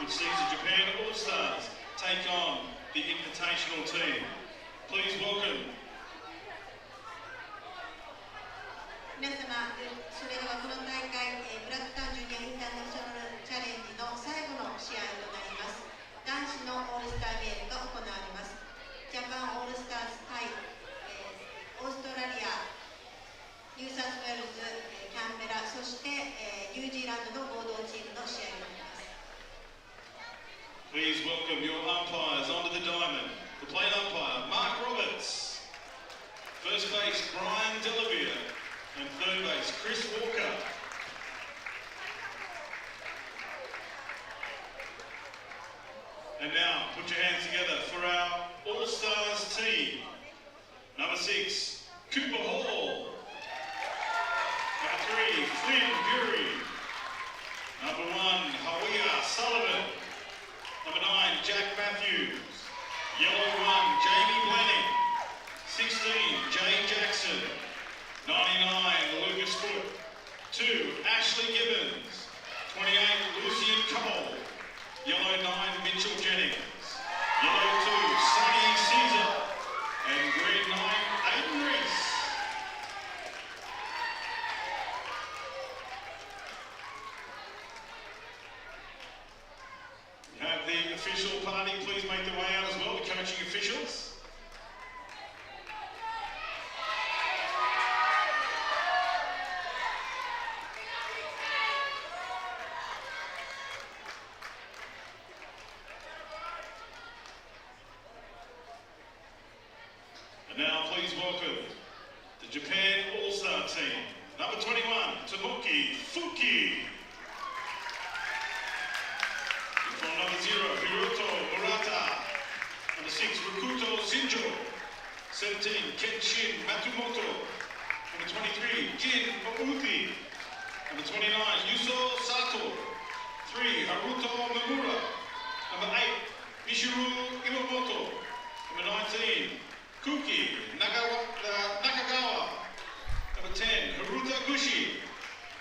which sees the Japan All-Stars take on the Invitational team. Please welcome. 皆様、それではこの大会、ブラックタウンジュニアインターナショナルチャレンジの最後の試合となります。男子のオールスターゲームが行われます。ジャパンオールスターズ対、オーストラリア、ニューサウスウェールズ、キャンベラ、そして、ニュージーランドの合同チームの試合になります。Please welcome your umpires onto the diamond. The plate umpire, Mark Roberts. First base, Brian Delavere. And third base, Chris Walker. And now, put your hands together for our All-Stars team. Number 6, Cooper Hall. Number 3, Flynn Bury. Number 1, Hawia Sullivan. Number 9, Jack Matthews. Yellow 1, Jamie Blanning. 16, Jay Jackson. 99, Lucas Cook. 2, Ashley Gibbons. 28, Lucian Cole. Yellow 9, Mitchell Jennings. Yellow 2, Sonny Caesar. And green 9, Aiden Reese. We have the official party. Please make their way out as well, the coaching officials. Now please welcome the Japan All-Star team. Number 21, Tomoki Fuki. From number 0, Hiroto Murata. Number 6, Rukuto Shinjo. 17, Kenshin Matsumoto. Number 23, Jin Outi. Number 29, Yuso Sato. 3, Haruto Nomura. Number 8, Mishiro Iwamoto. Number 19, Kuki Nakagawa. Number 10, Haruta Gushi.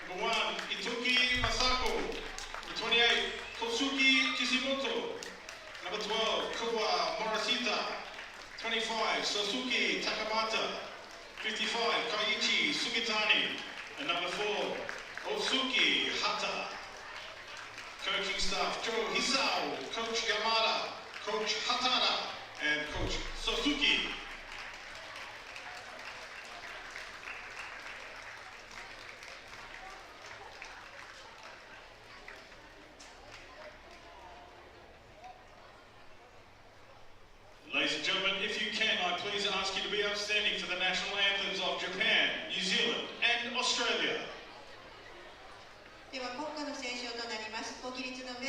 Number 1, Itoki Masako. Number 28, Kosuki Kishimoto. Number 12, Kowa Morishita. 25, Sasuke Takamata. 55, Kaiichi Sugitani. And number 4, Osuki Hata. Coaching staff, Joe Hisao, Coach Yamada, Coach Hatara, and Coach Sasuke. Ladies and gentlemen, if you can, I please ask you to be outstanding for the national anthems of Japan, New Zealand, and Australia. では国歌の斉唱となります。ご起立の上、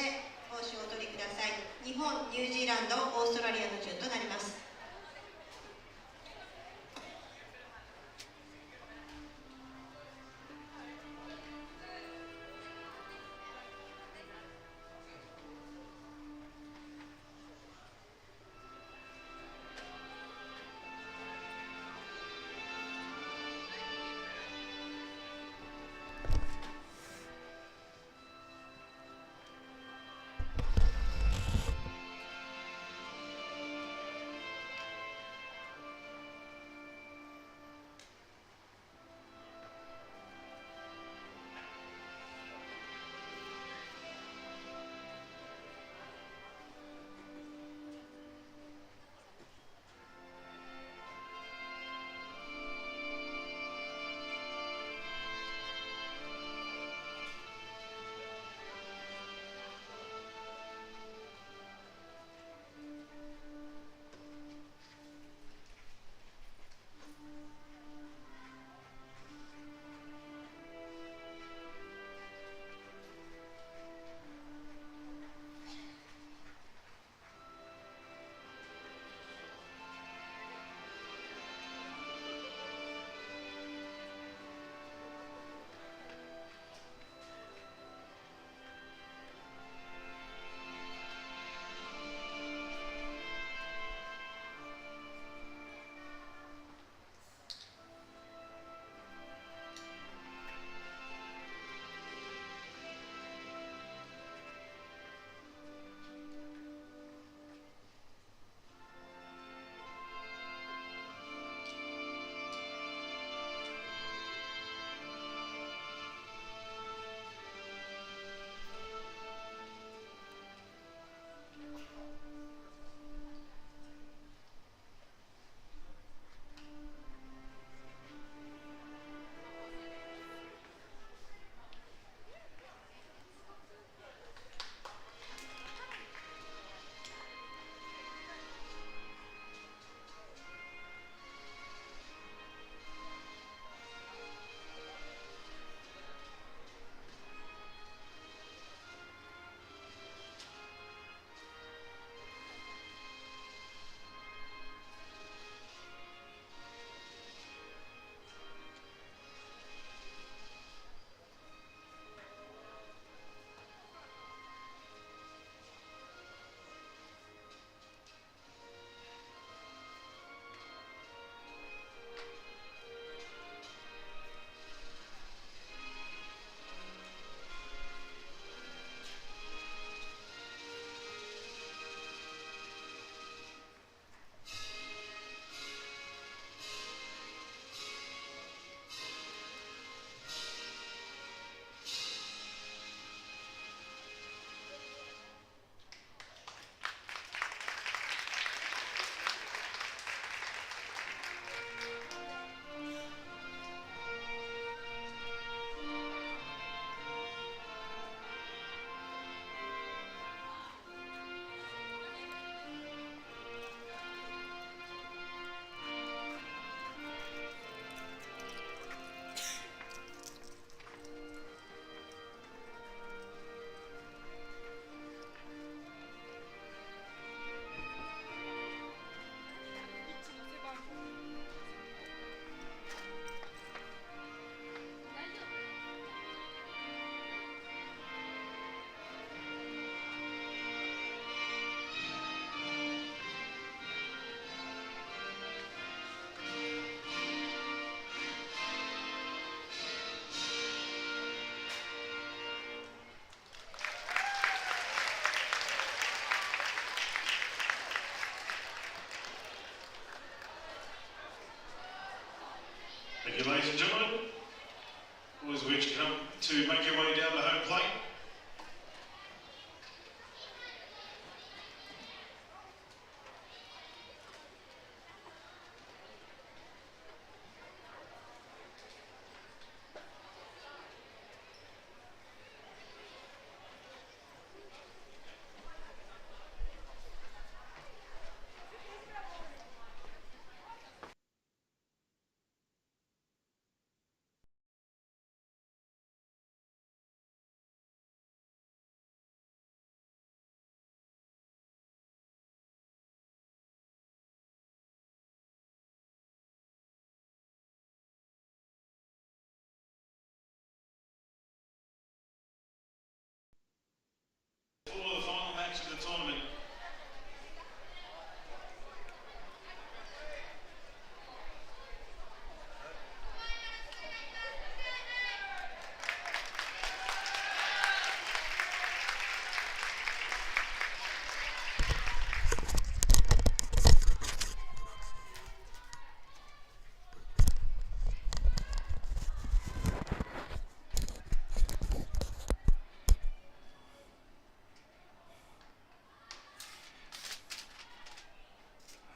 帽子をお取りください。日本、ニュージーランド、オーストラリアの順となります。ladies and gentlemen. Boys, which come to make your way down the home plate. For the final match of the tournament.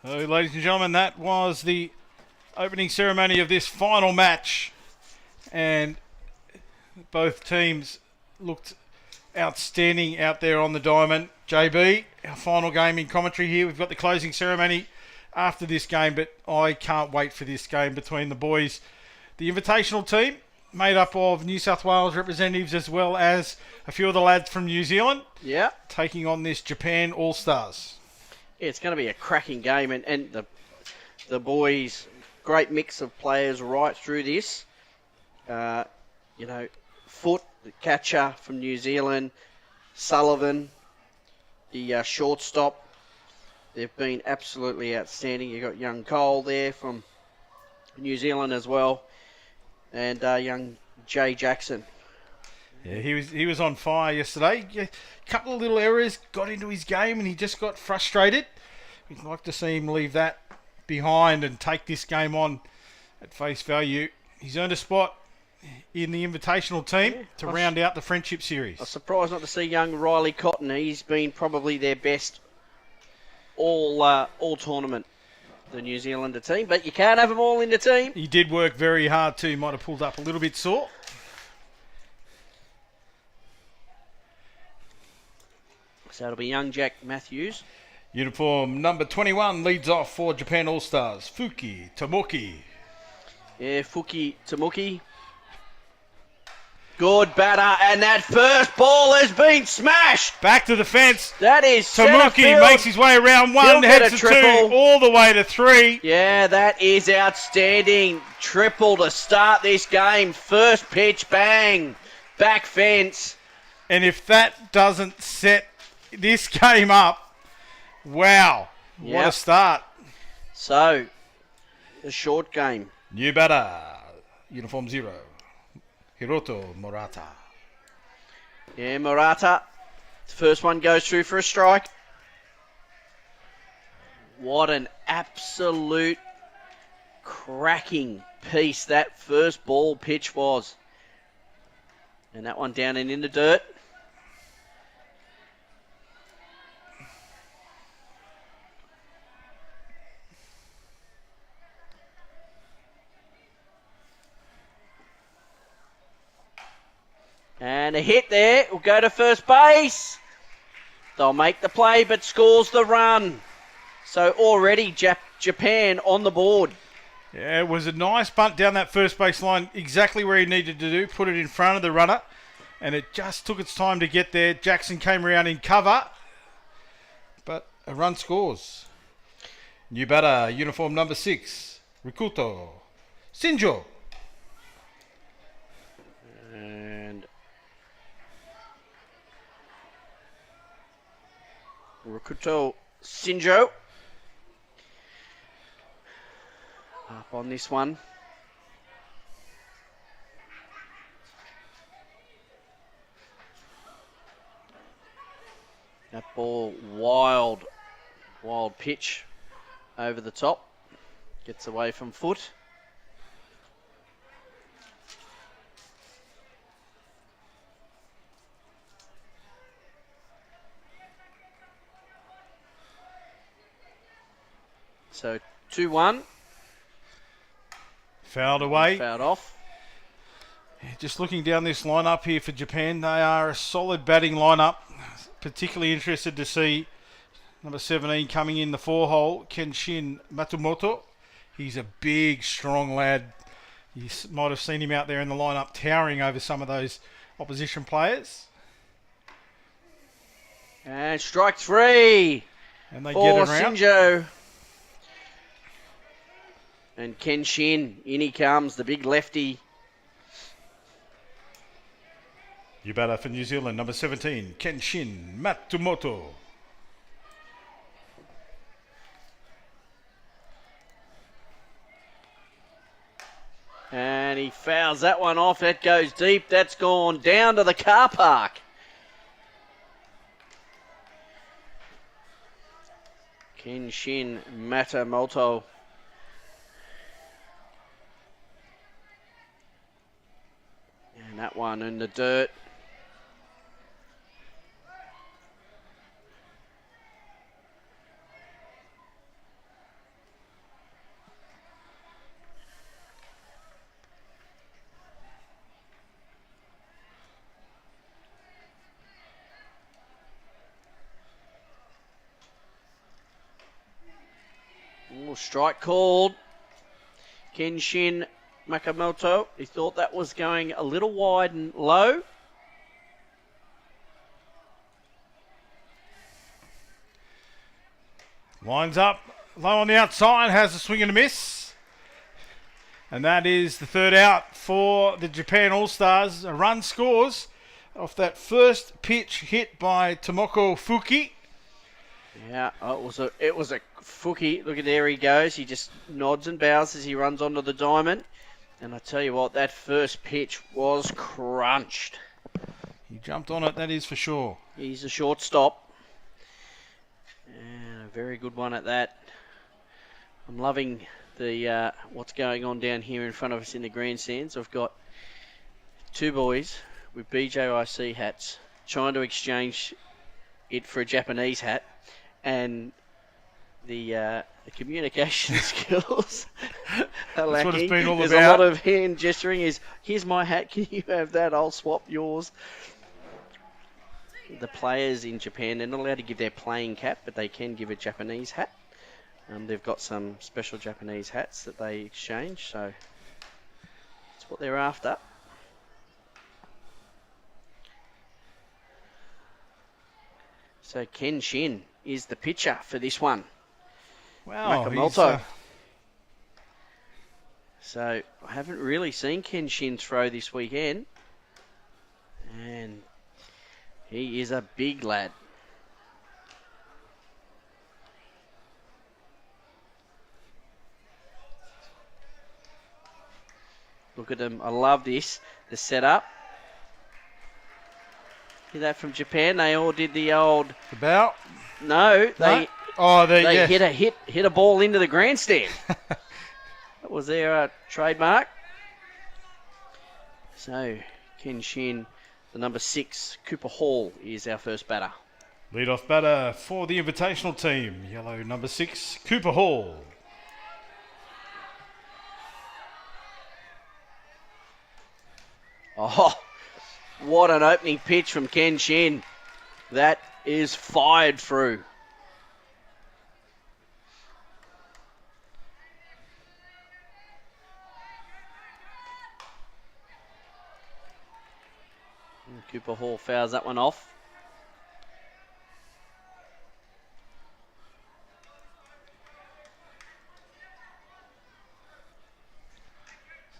So, ladies and gentlemen, that was the opening ceremony of this final match, and both teams looked outstanding out there on the diamond. JB, our final game in commentary here. We've got the closing ceremony after this game, but I can't wait for this game between the boys. The Invitational team, made up of New South Wales representatives as well as a few of the lads from New Zealand, taking on this Japan All-Stars. Yeah, it's going to be a cracking game, and the boys, great mix of players right through this. Foot, the catcher from New Zealand, Sullivan, the shortstop. They've been absolutely outstanding. You've got young Cole there from New Zealand as well, and young Jay Jackson. Yeah, he was on fire yesterday. A couple of little errors got into his game and he just got frustrated. We'd like to see him leave that behind and take this game on at face value. He's earned a spot in the Invitational team to round out the Friendship Series. I'm surprised not to see young Riley Cotton. He's been probably their best all tournament, the New Zealander team, but you can't have them all in the team. He did work very hard too. Might have pulled up a little bit sore. So it'll be young Jack Matthews. Uniform number 21 leads off for Japan All-Stars, Fuki Tomoki. Yeah, Fuki Tomoki. Good batter, and that first ball has been smashed. Back to the fence. That is Tomoki makes his way around one, heads to two, all the way to three. Yeah, that is outstanding. Triple to start this game. First pitch, bang. Back fence. And if that doesn't set this game up, wow, what a start. So, a short game. New batter, uniform 0, Hiroto Murata. Yeah, Murata. The first one goes through for a strike. What an absolute cracking piece that first ball pitch was. And that one down and in the dirt. And a hit there. Will go to first base. They'll make the play, but scores the run. So already Japan on the board. Yeah, it was a nice bunt down that first base line, exactly where he needed to do, put it in front of the runner, and it just took its time to get there. Jackson came around in cover, but a run scores. New batter, uniform number 6, Rikuto Shinjo. And Rikuto Shinjo up on this one. That ball, wild pitch over the top. Gets away from foot. So 2-1. Fouled away. Fouled off. Just looking down this lineup here for Japan, they are a solid batting lineup. Particularly interested to see number 17 coming in the 4-hole, Kenshin Matsumoto. He's a big, strong lad. You might have seen him out there in the lineup towering over some of those opposition players. And strike 3 And they for get it around. Shinjo. And Kenshin, in he comes, the big lefty. You batter for New Zealand, number 17, Kenshin Matsumoto. And he fouls that one off. That goes deep. That's gone down to the car park. Kenshin Matsumoto. And that one in the dirt. Ooh, strike called. Kenshin Matsumoto. He thought that was going a little wide and low. Lines up, low on the outside, has a swing and a miss. And that is the third out for the Japan All-Stars. A run scores off that first pitch hit by Tomoko Fuki. Yeah, it was a Fuki. Look at there he goes. He just nods and bows as he runs onto the diamond. And I tell you what, that first pitch was crunched. He jumped on it, that is for sure. He's a shortstop. And a very good one at that. I'm loving the what's going on down here in front of us in the grandstands. I've got two boys with BJIC hats trying to exchange it for a Japanese hat, and the communication skills are lacking. That's what it's been all There's about. a lot of hand gesturing. Here's my hat, can you have that? I'll swap yours. The players in Japan, they're not allowed to give their playing cap, but they can give a Japanese hat. They've got some special Japanese hats that they exchange, so that's what they're after. So Kenshin is the pitcher for this one. Wow, Nakamoto. So I haven't really seen Kenshin throw this weekend. And he is a big lad. Look at him. I love this. The setup. Hear that from Japan? They all did the old... About? No, they... Oh, They yes. hit a ball into the grandstand. That was their trademark. So, Kenshin, the number 6, Cooper Hall, is our first batter. Lead-off batter for the Invitational team. Yellow number 6, Cooper Hall. Oh, what an opening pitch from Kenshin. That is fired through. And Cooper Hall fouls that one off.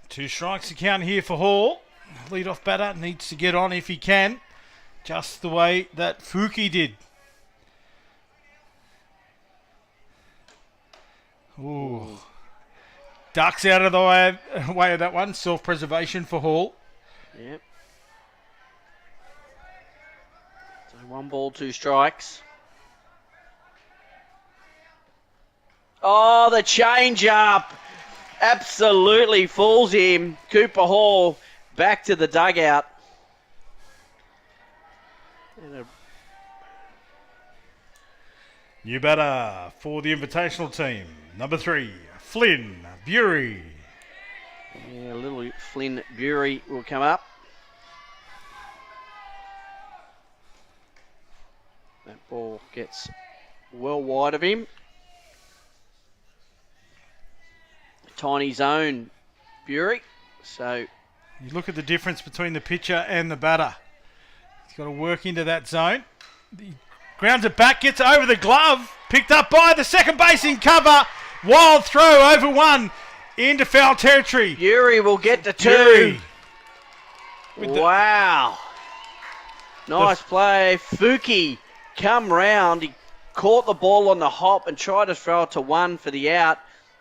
Two strikes to count here for Hall. Lead-off batter needs to get on if he can, just the way that Fuki did. Ooh. Ducks out of the way of that one. Self-preservation for Hall. Yep. So 1 ball, 2 strikes. Oh, the change-up. Absolutely fools him. Cooper Hall back to the dugout. And New batter for the Invitational team. Number 3, Flynn Bury. Yeah, little Flynn Bury will come up. That ball gets well wide of him. Tiny zone, Bury. So You look at the difference between the pitcher and the batter. He's got to work into that zone. He grounds it back, gets over the glove. Picked up by the second base in cover. Wild throw over one into foul territory. Bury will get the 2. Bury. Wow. Nice play. Fuki come round. He caught the ball on the hop and tried to throw it to 1 for the out,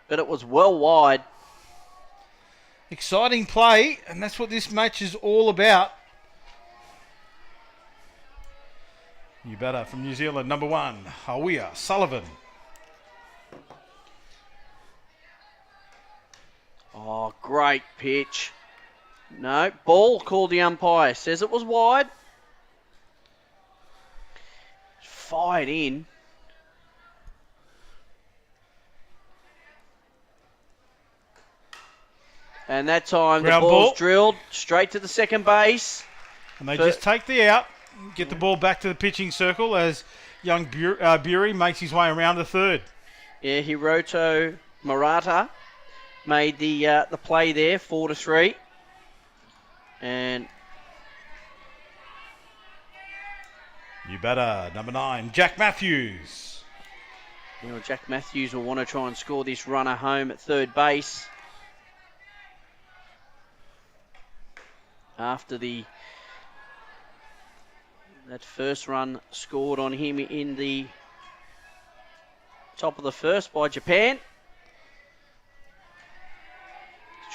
but it was well wide. Exciting play, and that's what this match is all about. New batter from New Zealand, number 1, Hawea Sullivan. Oh, great pitch. No, ball called the umpire. Says it was wide. Fired in. And that time Ground the ball's ball. drilled straight to the second base. And they just take the out, get the ball back to the pitching circle as young Bury makes his way around the third. Yeah, Hiroto Murata made the play there, 4-3. And New batter, number 9, Jack Matthews. Jack Matthews will want to try and score this runner home at third base. After that first run scored on him in the top of the first by Japan.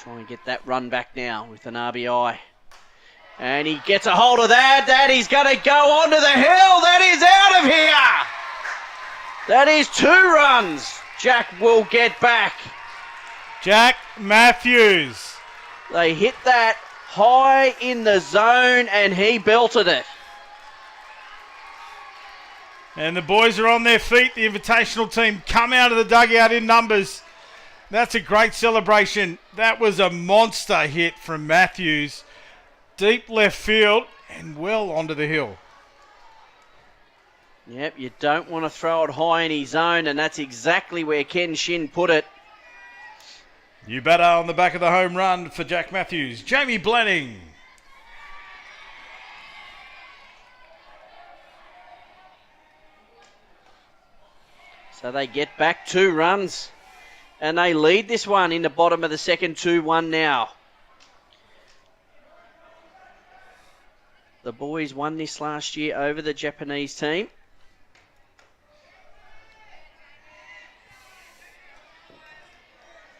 Try and get that run back now with an RBI. And he gets a hold of that. That is going to go onto the hill. That is out of here. That is 2 runs. Jack will get back. Jack Matthews. They hit that high in the zone and he belted it. And the boys are on their feet. The Invitational team come out of the dugout in numbers. That's a great celebration. That was a monster hit from Matthews. Deep left field and well onto the hill. Yep, you don't want to throw it high in his zone, and that's exactly where Ken Shin put it. New batter on the back of the home run for Jack Matthews, Jamie Blenning. So they get back 2 runs, and they lead this one in the bottom of the second, 2-1 now. The boys won this last year over the Japanese team.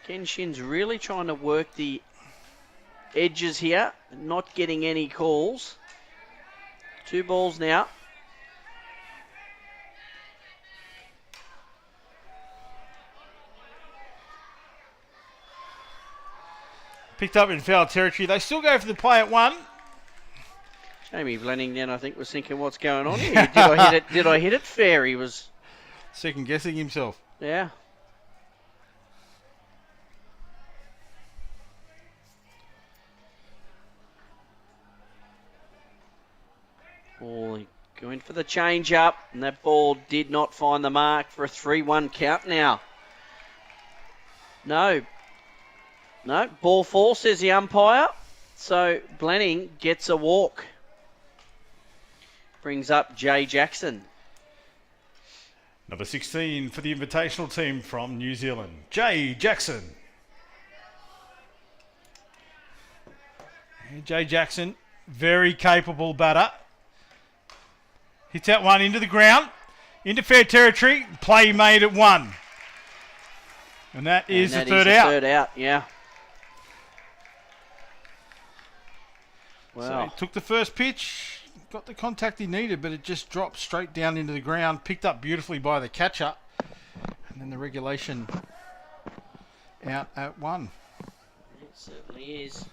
Ken Shin's really trying to work the edges here, not getting any calls. 2 balls now. Picked up in foul territory. They still go for the play at 1. Jamie Blenning then I think was thinking, what's going on here? Did I hit it? Did I hit it fair? He was second guessing himself. Yeah. Oh, going for the change up, and that ball did not find the mark for a 3-1 count now. No, ball 4, says the umpire. So Blenning gets a walk. Brings up Jay Jackson. Number 16 for the Invitational team from New Zealand, Jay Jackson. And Jay Jackson, very capable batter. Hits that one into the ground, into fair territory. Play made at 1. And that is the third out. Third out, yeah. Wow. So he took the first pitch, got the contact he needed, but it just dropped straight down into the ground, picked up beautifully by the catcher, and then the regulation out at 1. It certainly is.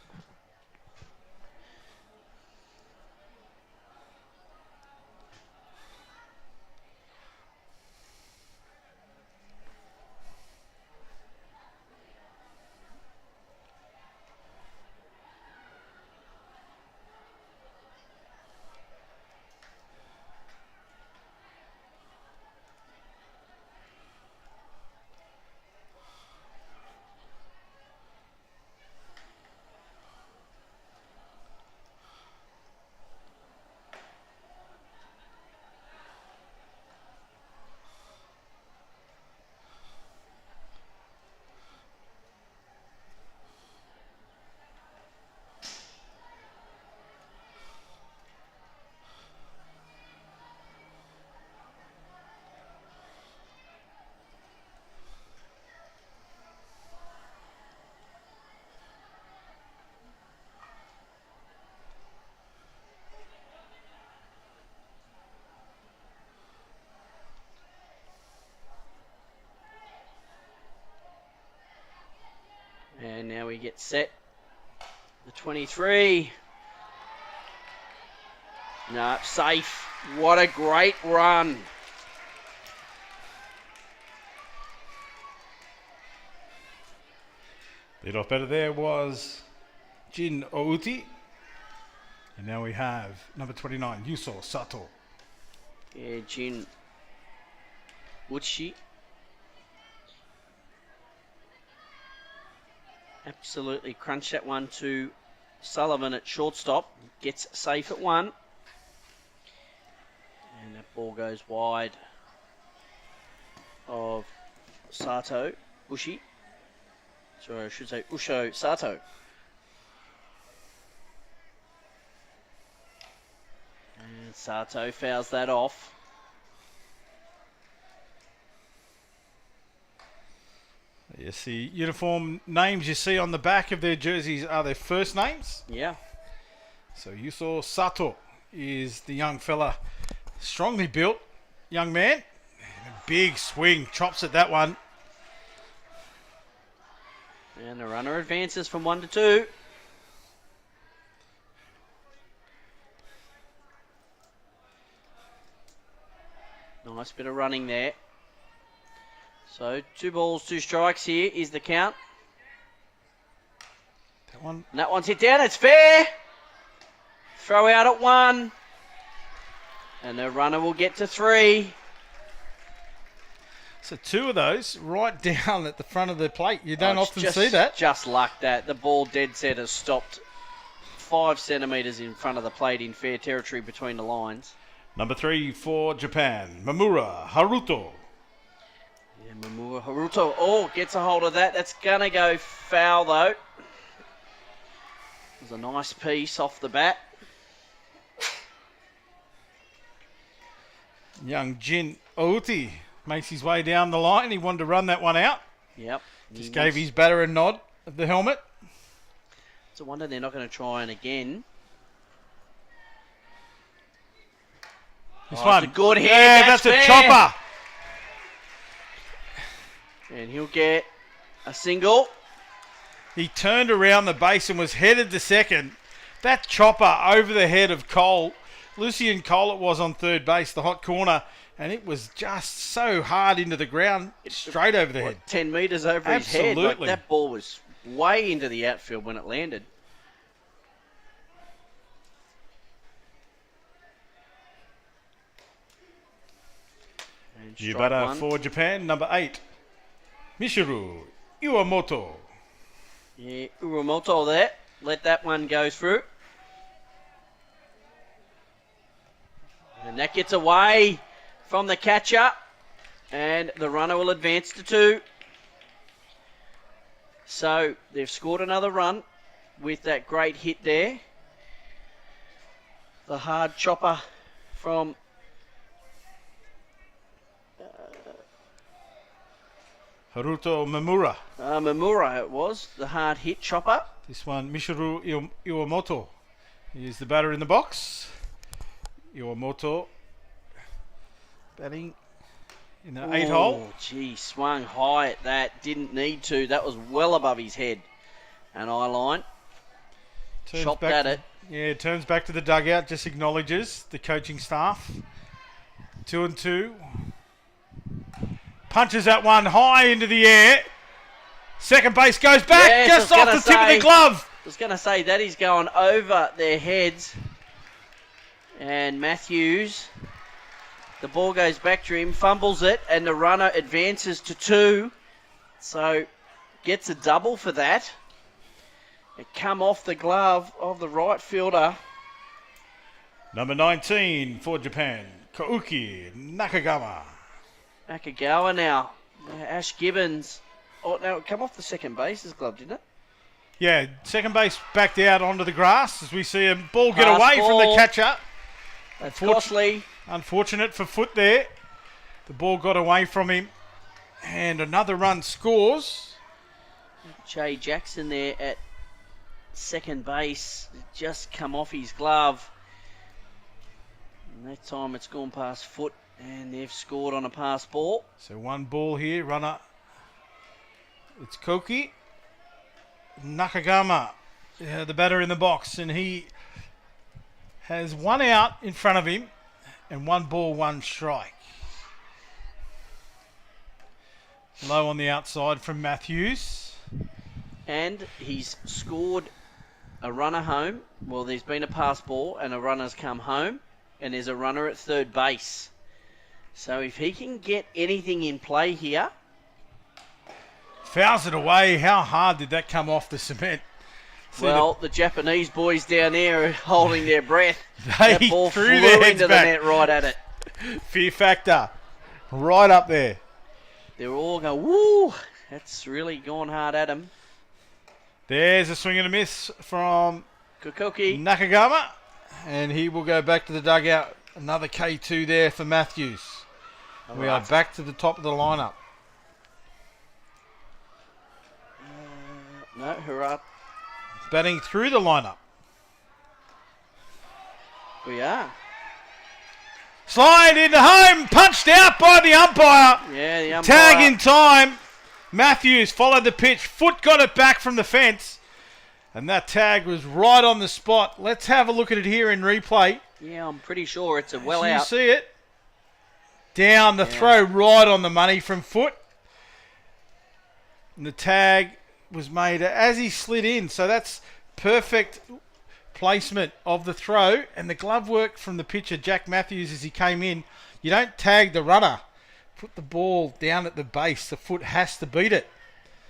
he gets set. The 23. No, safe. What a great run. Lead off better there was Jin Outi. And now we have number 29, Yuso Sato. Yeah, Jin Uchi. Absolutely crunched that one to Sullivan at shortstop. Gets safe at one. And that ball goes wide of Sato. Ushi. Sorry, I should say Usho Sato. And Sato fouls that off. Yes, the uniform names you see on the back of their jerseys are their first names. Yeah. So Yuso Sato is the young fella, strongly built young man. And a big swing, chops at that one. And the runner advances from 1 to 2. Nice bit of running there. So 2 balls, 2 strikes here is the count. That one. And that one's hit down. It's fair. Throw out at 1. And the runner will get to 3. So 2 of those right down at the front of the plate. You don't often see that. Just luck that. The ball dead set has stopped 5 centimetres in front of the plate in fair territory between the lines. Number 3 for Japan, Mamura Haruto. Yeah, Mamura Haruto. Oh, gets a hold of that. That's going to go foul, though. It was a nice piece off the bat. Young Jin Outi makes his way down the line. He wanted to run that one out. Yep. Just gave his batter a nod of the helmet. It's a wonder they're not going to try and again. This It's one. a good hit. Yeah, that's fair. a chopper. And he'll get a single. He turned around the base and was headed to second. That chopper over the head of Cole. Lucian Cole it was on third base, the hot corner. And it was just so hard into the ground, straight over the head. 10 metres over his head. Like, Absolutely. that ball was way into the outfield when it landed. And New strike batter one. for Japan, number 8, Mishiru Iwamoto. Yeah, Uramoto there. Let that one go through. And that gets away from the catcher. And the runner will advance to 2. So they've scored another run with that great hit there. The hard chopper from Haruto Mamura. Mamura it was, the hard hit chopper. This one, Mishiru Iwamoto. He is the batter in the box. Iwamoto batting in the 8 hole. Gee, swung high at that. Didn't need to. That was well above his head. And eye line. Turns Chopped back at to- it. Yeah, turns back to the dugout, just acknowledges the coaching staff. 2-2. Punches that one high into the air. Second base goes back, Yes, just I was off the gonna tip of say. the glove. I was going to say that is going over their heads. And Matthews, the ball goes back to him, fumbles it, and the runner advances to 2. So gets a double for that. It come off the glove of the right fielder. Number 19 for Japan, Kauki Nakagawa. Nakagawa now. Ash Gibbons. Oh, no, it come off the second base's glove, didn't it? Yeah, second base backed out onto the grass as we see a ball get Pass away from the ball. catcher. That's costly. Unfortunate for Foot there. The ball got away from him. And another run scores. Jay Jackson there at second base. Just come off his glove. And that time it's gone past Foot, and they've scored on a pass ball. So one ball here, runner. It's Koki. Nakagama, the batter in the box, and he has one out in front of him and 1 ball, 1 strike. Low on the outside from Matthews. And he's scored a runner home. Well, there's been a pass ball and a runner's come home, and there's a runner at third base. So if he can get anything in play here. Fouls it away. How hard did that come off the cement? Well, the Japanese boys down there are holding their breath. They that ball threw flew their heads into back. the net right at it. Fear factor. Right up there. They were all going, woo, that's really gone hard at him. There's a swing and a miss from Kokoki. Nakagama. And he will go back to the dugout. Another K2 there for Matthews. We are back to the top of the lineup. No, hurrah. Batting through the lineup. We are. Slide into home. Punched out by the umpire. Yeah, the umpire. Tag in time. Matthews followed the pitch. Foot got it back from the fence. And that tag was right on the spot. Let's have a look at it here in replay. Yeah, I'm pretty sure it's a well You out. see it? Down the throw right on the money from Foot. And the tag was made as he slid in. So that's perfect placement of the throw. And the glove work from the pitcher, Jack Matthews, as he came in. You don't tag the runner. Put the ball down at the base. The Foot has to beat it.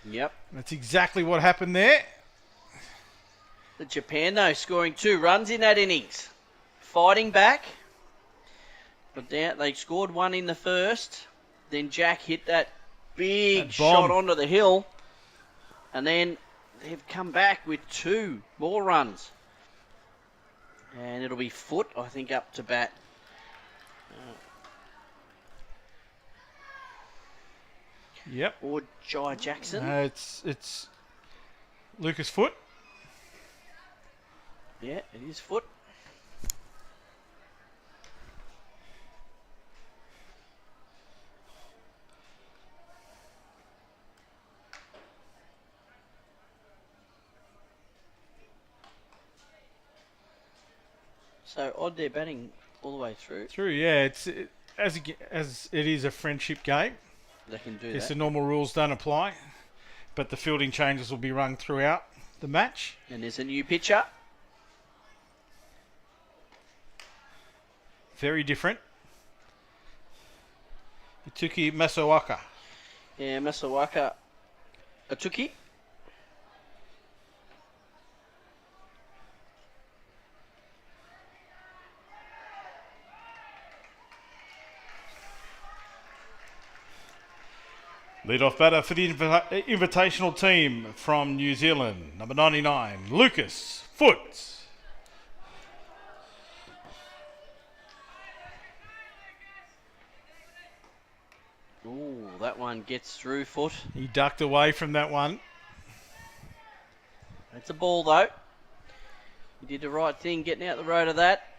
Yep. That's exactly what happened there. The Japan, though, scoring 2 runs in that innings. Fighting back. But they scored 1 in the first. Then Jack hit that big shot onto the hill. And then they've come back with 2 more runs. And it'll be Foot, I think, up to bat. Yep. Or Jai Jackson. It's Lucas Foot. Yeah, it is Foot. So odd they're batting all the way through. Yeah. As it is a friendship game. They can do Yes, that. the normal rules don't apply, but the fielding changes will be run throughout the match. And there's a new pitcher. Very different. Ituki Masawaka. Yeah, Masawaka Atuki. Lead-off batter for the Invitational team from New Zealand, number 99, Lucas Foot. Ooh, that one gets through Foot. He ducked away from that one. It's a ball, though. He did the right thing getting out the road of that.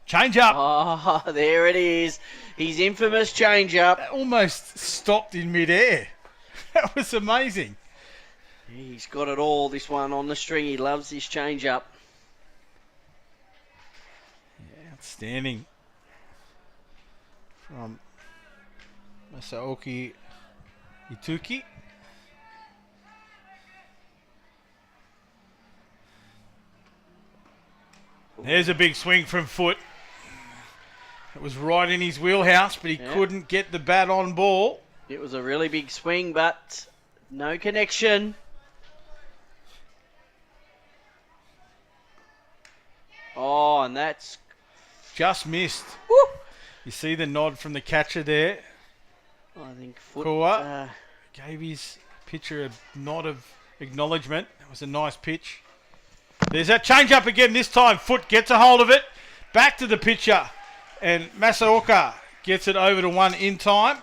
Change up. Oh, there it is. His infamous change-up. Almost stopped in midair. That was amazing. He's got it all, this one on the string. He loves his change-up. Yeah, outstanding. From Masaoki Ituki. There's a big swing from Foot. It was right in his wheelhouse, but he couldn't get the bat on ball. It was a really big swing, but no connection. Oh, and that's... Just missed. Woo! You see the nod from the catcher there. I think Foot... Kua gave his pitcher a nod of acknowledgement. That was a nice pitch. There's that change up again. This time Foot gets a hold of it. Back to the pitcher. And Masaoka gets it over to one in time.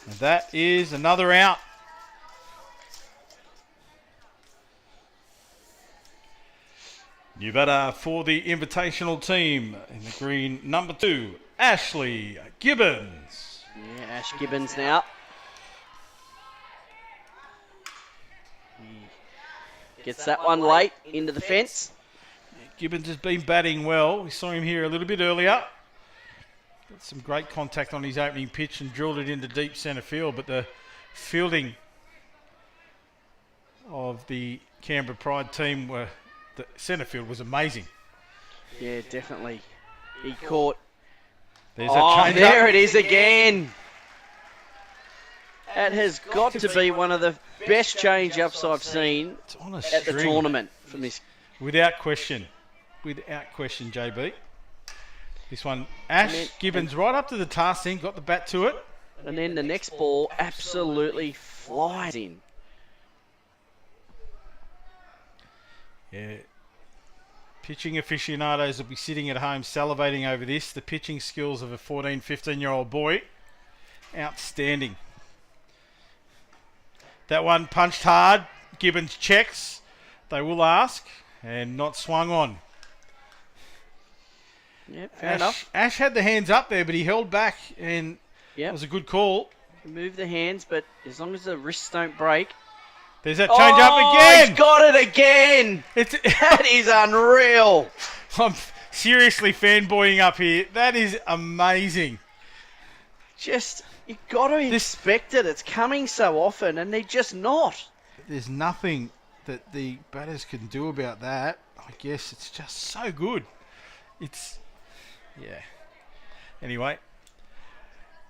And that is another out. New batter for the Invitational team in the green, number 2, Ashley Gibbons. Yeah, Ash Gibbons now. He gets that one late into the fence. Gibbons has been batting well. We saw him here a little bit earlier. Got some great contact on his opening pitch and drilled it into deep centre field, but the fielding of the Canberra Pride team the centre field was amazing. Yeah, definitely. He caught. There's a change there up. it is again. That has got to be one of the best change-ups I've seen It's on a at the string. tournament from this. Without question, JB. This one, Ash Gibbons right up to the task then, got the bat to it. And then the next ball absolutely flies in. Yeah. Pitching aficionados will be sitting at home salivating over this. The pitching skills of a 14, 15-year-old boy. Outstanding. That one punched hard. Gibbons checks. They will ask. And not swung on. Yeah, fair enough. Ash had the hands up there, but he held back. And Yep. it was a good call. Move the hands, but as long as the wrists don't break. There's that change up again. He's got it again. That is unreal. I'm seriously fanboying up here. That is amazing. Just, you got to expect it. It's coming so often, and they're just not. There's nothing that the batters can do about that. I guess it's just so good. Yeah. Anyway,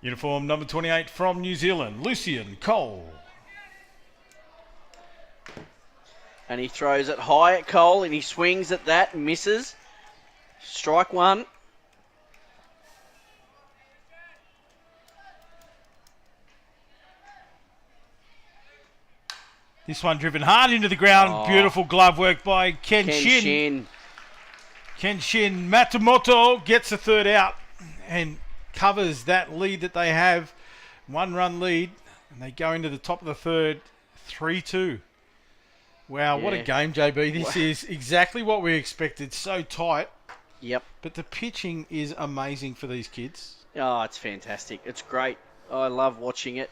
uniform number 28 from New Zealand, Lucian Cole. And he throws it high at Cole, and he swings at that and misses. Strike one. This one driven hard into the ground. Oh. Beautiful glove work by Ken Shin. Matsumoto gets the third out and covers that lead that they have. 1-run lead. And they go into the top of the third. 3-2. Wow, what a game, JB. This is exactly what we expected. So tight. Yep. But the pitching is amazing for these kids. Oh, it's fantastic. It's great. I love watching it.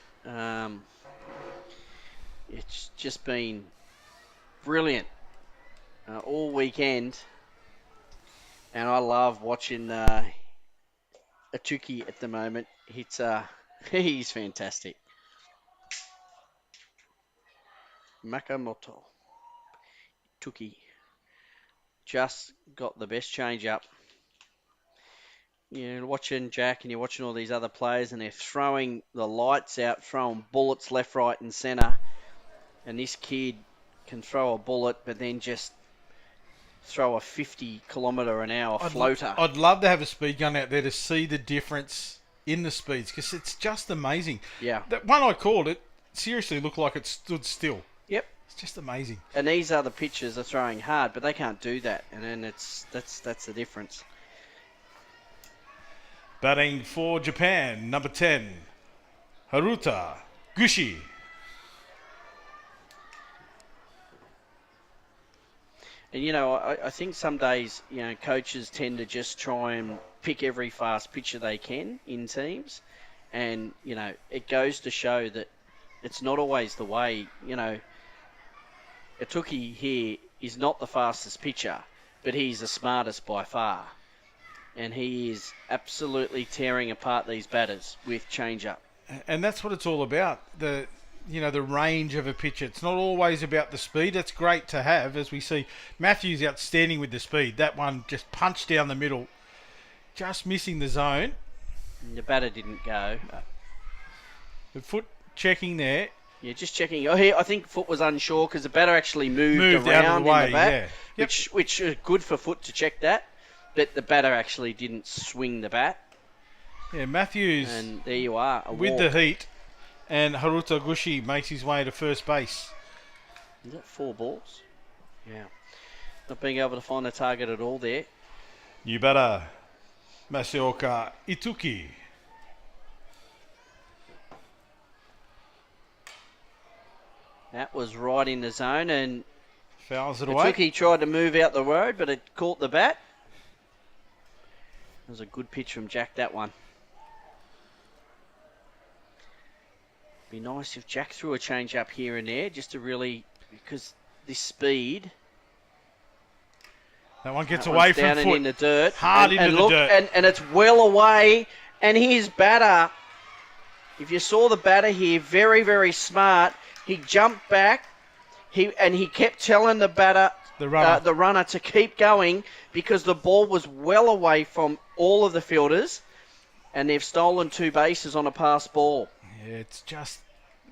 It's just been brilliant all weekend. And I love watching Atuki at the moment. He's fantastic. Makamoto. Tuki. Just got the best change up. You're watching Jack and you're watching all these other players and they're throwing the lights out, throwing bullets left, right and centre. And this kid can throw a bullet but then just throw a 50-kilometre-an-hour floater. I'd love to have a speed gun out there to see the difference in the speeds because it's just amazing. Yeah. That one I called, it seriously looked like it stood still. Yep. It's just amazing. And these other pitchers are throwing hard, but they can't do that. And then that's the difference. Batting for Japan, number 10, Haruta Gushi. And, I think some days, coaches tend to just try and pick every fast pitcher they can in teams. And, it goes to show that it's not always the way, Atuki here is not the fastest pitcher, but he's the smartest by far. And he is absolutely tearing apart these batters with change-up. And that's what it's all about. The range of a pitcher. It's not always about the speed. That's great to have, as we see. Matthews outstanding with the speed. That one just punched down the middle, just missing the zone. The batter didn't go. The foot checking there. Yeah, just checking. I think Foot was unsure because the batter actually moved out around of the way, in the bat, yeah. Yep. which is good for Foot to check that. But the batter actually didn't swing the bat. Yeah, Matthews. And there you are, with the heat. And Haruta Gushi makes his way to first base. Is that 4 balls? Yeah. Not being able to find the target at all there. New batter, Masaoka Ituki. That was right in the zone and Fouls it away. He tried to move out the road, but it caught the bat. It was a good pitch from Jack, that one. Be nice if Jack threw a change up here and there, just to really, because this speed. That one gets away from down foot. And in the dirt. Hard into the dirt. And it's well away. And his batter, if you saw the batter here, very, very smart. He jumped back. He kept telling the batter, the runner to keep going because the ball was well away from all of the fielders, and they've stolen 2 bases on a pass ball. Yeah, it's just,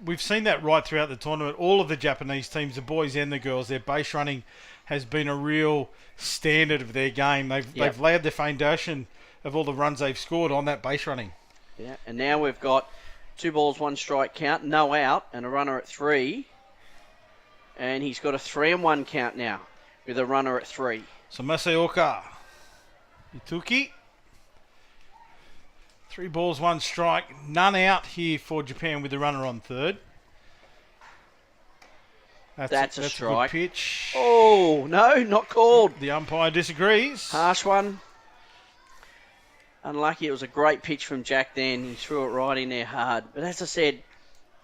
we've seen that right throughout the tournament. All of the Japanese teams, the boys and the girls, their base running has been a real standard of their game. They've laid the foundation of all the runs they've scored on that base running. Yeah, and now we've got 2 balls, 1 strike count, no out, and a runner at 3. And he's got a 3-1 count now with a runner at 3. So Masaoka Ituki. 3 balls, 1 strike. None out here for Japan with the runner on third. That's a strike. A good pitch. Oh, no, not called. The umpire disagrees. Harsh one. Unlucky. It was a great pitch from Jack then. He threw it right in there hard. But as I said,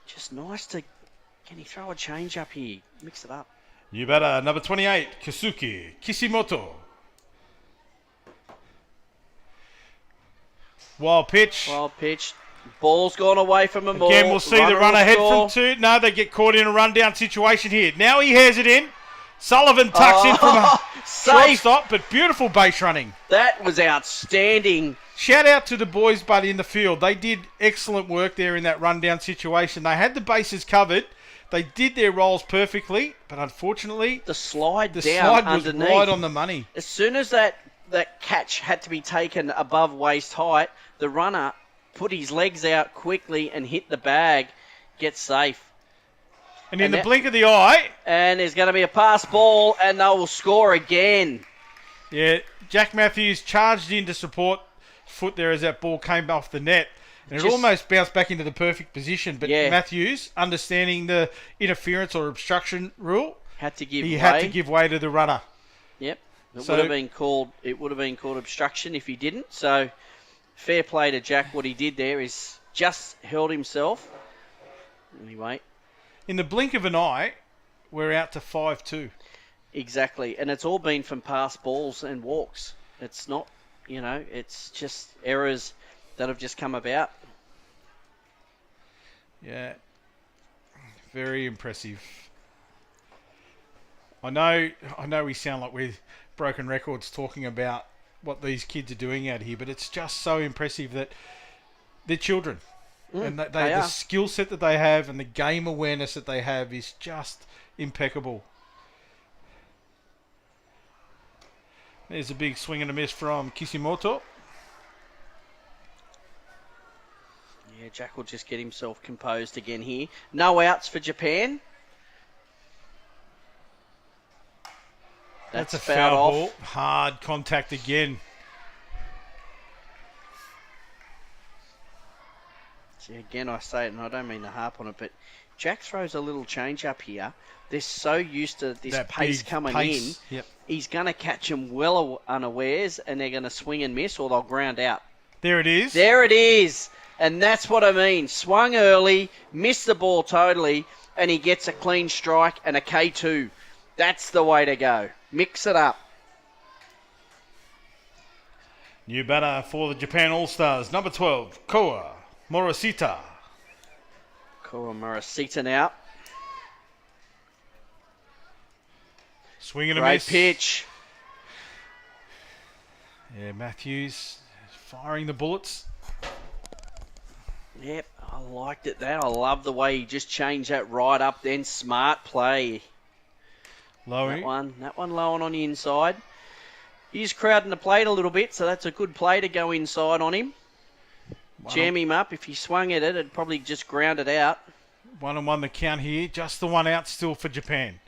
just nice to... Can he throw a change up here? Mix it up. New batter, number 28, Kisuke Kishimoto. Wild pitch. Wild pitch. Ball's gone away from him. Again, we'll see the runner head from 2. No, they get caught in a rundown situation here. Now he has it in. Sullivan tucks in from a shortstop, but beautiful base running. That was outstanding. Shout out to the boys, buddy, in the field. They did excellent work there in that rundown situation. They had the bases covered. They did their roles perfectly, but unfortunately, the slide was underneath. right on the money. As soon as that catch had to be taken above waist height, the runner put his legs out quickly and hit the bag, get safe. And in the blink of the eye... And there's going to be a pass ball, and they will score again. Yeah, Jack Matthews charged in to support foot there as that ball came off the net. And it almost bounced back into the perfect position. But Matthews, understanding the interference or obstruction rule, had to give way to the runner. Yep. It would have been called obstruction if he didn't. So fair play to Jack. What he did there is just held himself. Anyway. In the blink of an eye, we're out to 5-2. Exactly. And it's all been from pass balls and walks. It's not, it's just errors that have just come about. Yeah. Very impressive. I know we sound like we're broken records talking about what these kids are doing out here, but it's just so impressive that they're children. And the skill set that they have and the game awareness that they have is just impeccable. There's a big swing and a miss from Kishimoto. Yeah, Jack will just get himself composed again here. No outs for Japan. That's a foul ball. Hard contact again. See, again, I say it, and I don't mean to harp on it, but Jack throws a little change up here. They're so used to this pace coming in. Yep. He's going to catch them well unawares, and they're going to swing and miss, or they'll ground out. There it is. There it is. And that's what I mean. Swung early, missed the ball totally, and he gets a clean strike and a K2. That's the way to go. Mix it up. New batter for the Japan All-Stars, number 12, Koa Morishita. Koa Morishita now. Swing and a miss. Great pitch. Yeah, Matthews firing the bullets. Yep, I liked it there. I love the way he just changed that right up then. Smart play. Lowing. That one low on the inside. He's crowding the plate a little bit, so that's a good play to go inside on him. Jam him up. If he swung at it, it'd probably just ground it out. 1-1 the count here. Just the one out still for Japan.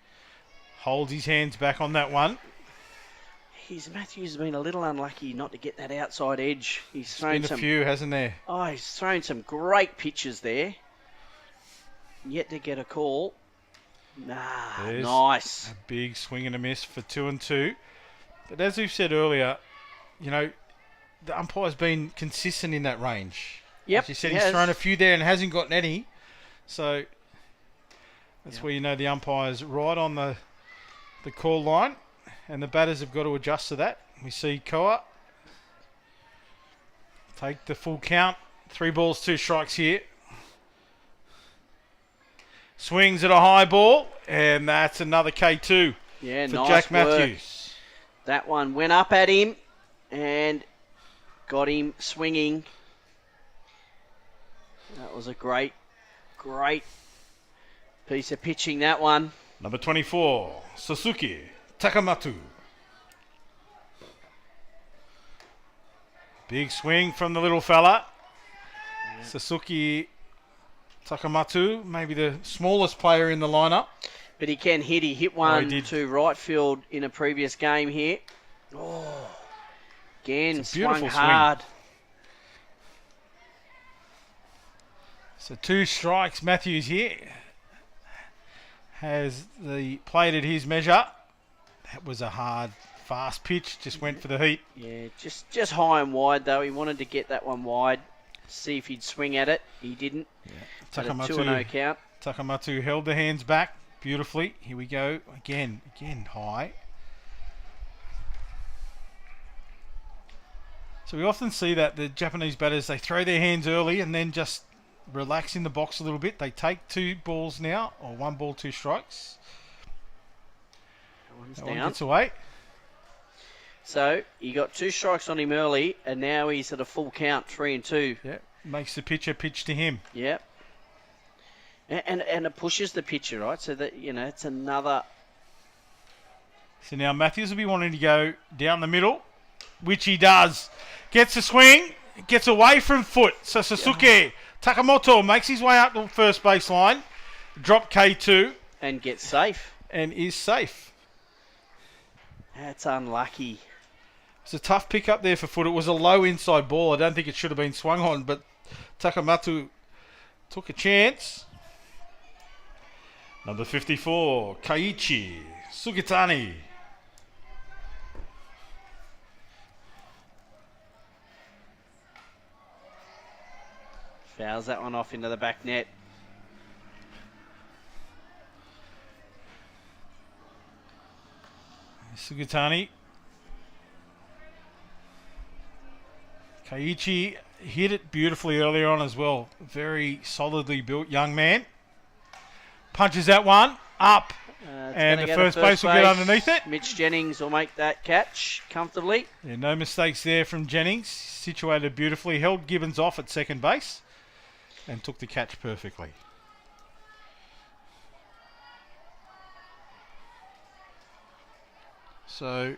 Holds his hands back on that one. Matthews has been a little unlucky not to get that outside edge. He's thrown been a few, hasn't there? Oh, he's thrown some great pitches there. Yet to get a call. Nah, There's nice. a big swing and a miss for 2 and 2. But as we've said earlier, you know, the umpire's been consistent in that range. Yep, As you said, he he's has. thrown a few there and hasn't gotten any. So that's Yep. where you know the umpire's right on the call line. And the batters have got to adjust to that. We see Koa take the full count. 3 balls, 2 strikes here. Swings at a high ball. And that's another K2 Yeah, for nice Jack work. Matthews. That one went up at him and got him swinging. That was a great piece of pitching, that one. Number 24, Sasuke Takamatu. Big swing from the little fella. Sasuke Takamatu, maybe the smallest player in the lineup. But he can hit. He hit one to right field in a previous game here. Oh, again, It's a beautiful swung hard. So 2 strikes, Matthews here. Has the plate at his measure. That was a hard, fast pitch. Just went for the heat. Yeah, just high and wide though. He wanted to get that one wide. See if he'd swing at it. He didn't. Had a 2-0 count. Takamatu held the hands back beautifully. Here we go. Again high. So we often see that the Japanese batters, they throw their hands early and then just relax in the box a little bit. They take 2 balls now, or 1 ball, 2 strikes. That one gets away. So he got 2 strikes on him early, and now he's at a full count, 3 and 2. Yeah, makes the pitcher pitch to him. Yep. And it pushes the pitcher, right? So that, you know, it's another. So now Matthews will be wanting to go down the middle, which he does. Gets a swing, gets away from foot. So Sasuke Takamoto makes his way up the first baseline, drop K2, And gets safe. and is safe. That's unlucky. It's a tough pick up there for foot. It was a low inside ball. I don't think it should have been swung on, but Takamatu took a chance. Number 54, Kaiichi Sugitani. Fouls that one off into the back net. Sugitani. Kaiichi hit it beautifully earlier on as well. Very solidly built young man. Punches that one up. And the first base will get underneath it. Mitch Jennings will make that catch comfortably. Yeah, no mistakes there from Jennings. Situated beautifully. Held Gibbons off at second base. And took the catch perfectly. So,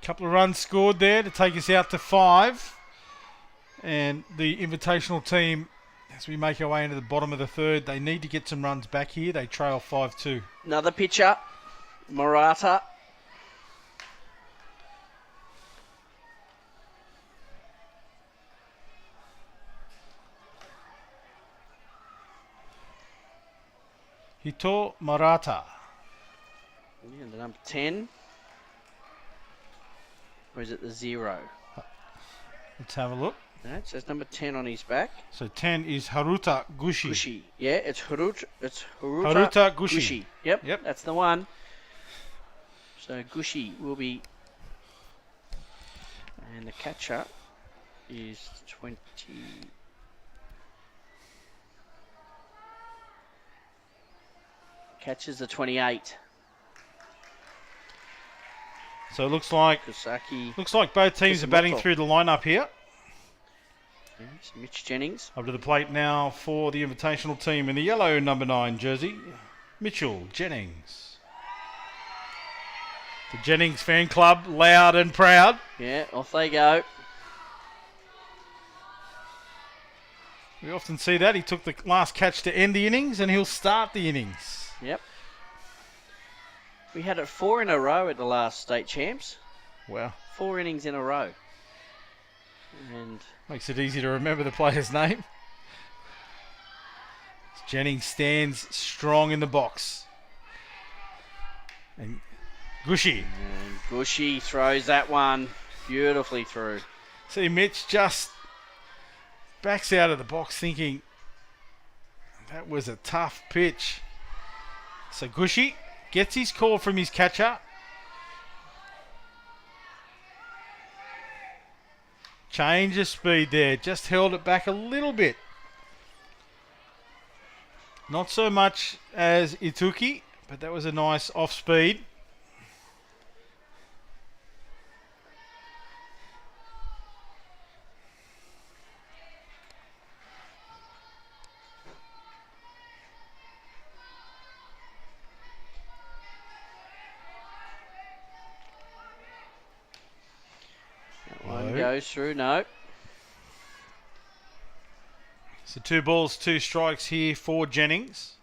a couple of runs scored there to take us out to 5. And the Invitational team, as we make our way into the bottom of the third, they need to get some runs back here. They trail 5-2. Another pitcher, Murata. Hito Murata. Yeah, the number 10. Or is it the 0? Let's have a look. No, it says number 10 on his back. So 10 is Haruta Gushi. Gushi. Yeah, it's Haruta Haruta Gushi. Yep, that's the one. So Gushi will be... And the catcher is 20... Catches the 28. So it looks like Kusaki. both teams are batting Kusumoto. through the lineup here. Yes, Mitch Jennings. Up to the plate now for the Invitational team in the yellow number 9 jersey, Mitchell Jennings. The Jennings fan club, loud and proud. Yeah, off they go. We often see that. He took the last catch to end the innings, and he'll start the innings. Yep. We had it 4 in a row at the last state champs. Wow. 4 innings in a row. And Makes it easy to remember the player's name. It's Jennings stands strong in the box. And Gushy. And Gushy throws that one beautifully through. See, Mitch just backs out of the box thinking that was a tough pitch. So Gushy gets his call from his catcher. Change of speed there, just held it back a little bit. Not so much as Ituki, but that was a nice off speed. That one goes through, no. So 2 balls, 2 strikes here for Jennings.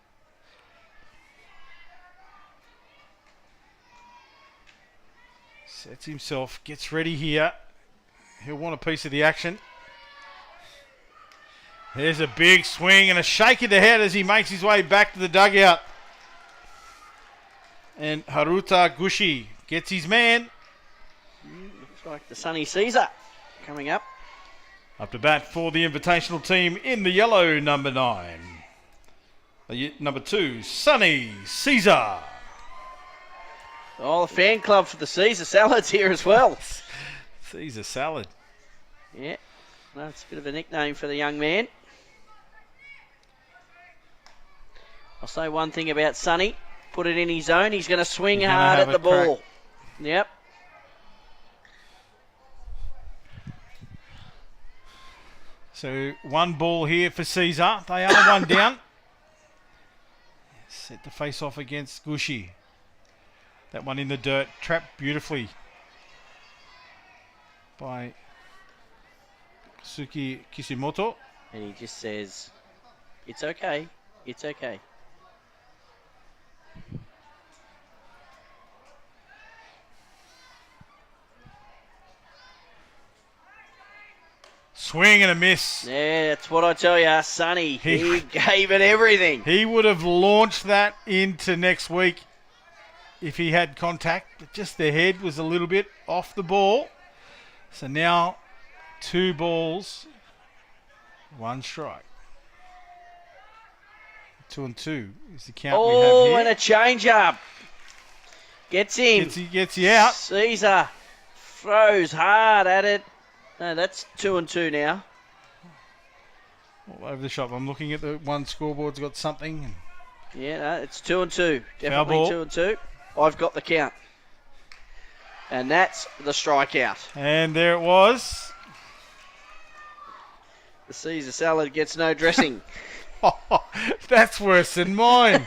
Sets himself, gets ready here. He'll want a piece of the action. There's a big swing and a shake of the head as he makes his way back to the dugout. And Haruta Gushy gets his man. Looks like the Sunny Caesar coming up. Up to bat for the Invitational team in the yellow, number 9. Number 2, Sunny Caesar. Oh, the fan club for the Caesar Salads here as well. Caesar salad. Yeah, that's a bit of a nickname for the young man. I'll say one thing about Sunny. Put it in his zone. He's going to swing He's gonna hard have at the a crack. ball. Yep. So 1 ball here for Caesar. They are 1 down. Set the face off against Gushy. That one in the dirt. Trapped beautifully by Suki Kishimoto. And he just says, it's okay. It's okay. Swing and a miss. Yeah, that's what I tell you, Sonny. He gave it everything. He would have launched that into next week if he had contact, but just the head was a little bit off the ball. So now 2 balls, 1 strike. 2 and 2 is the count we have here. And a change-up. Gets him. Gets you out. Caesar throws hard at it. No, that's 2 and 2 now. All over the shop. I'm looking at the one scoreboard's got something. Yeah, no, it's 2 and 2. Foul Definitely ball. 2 and 2. I've got the count. And that's the strikeout. And there it was. The Caesar salad gets no dressing. That's worse than mine.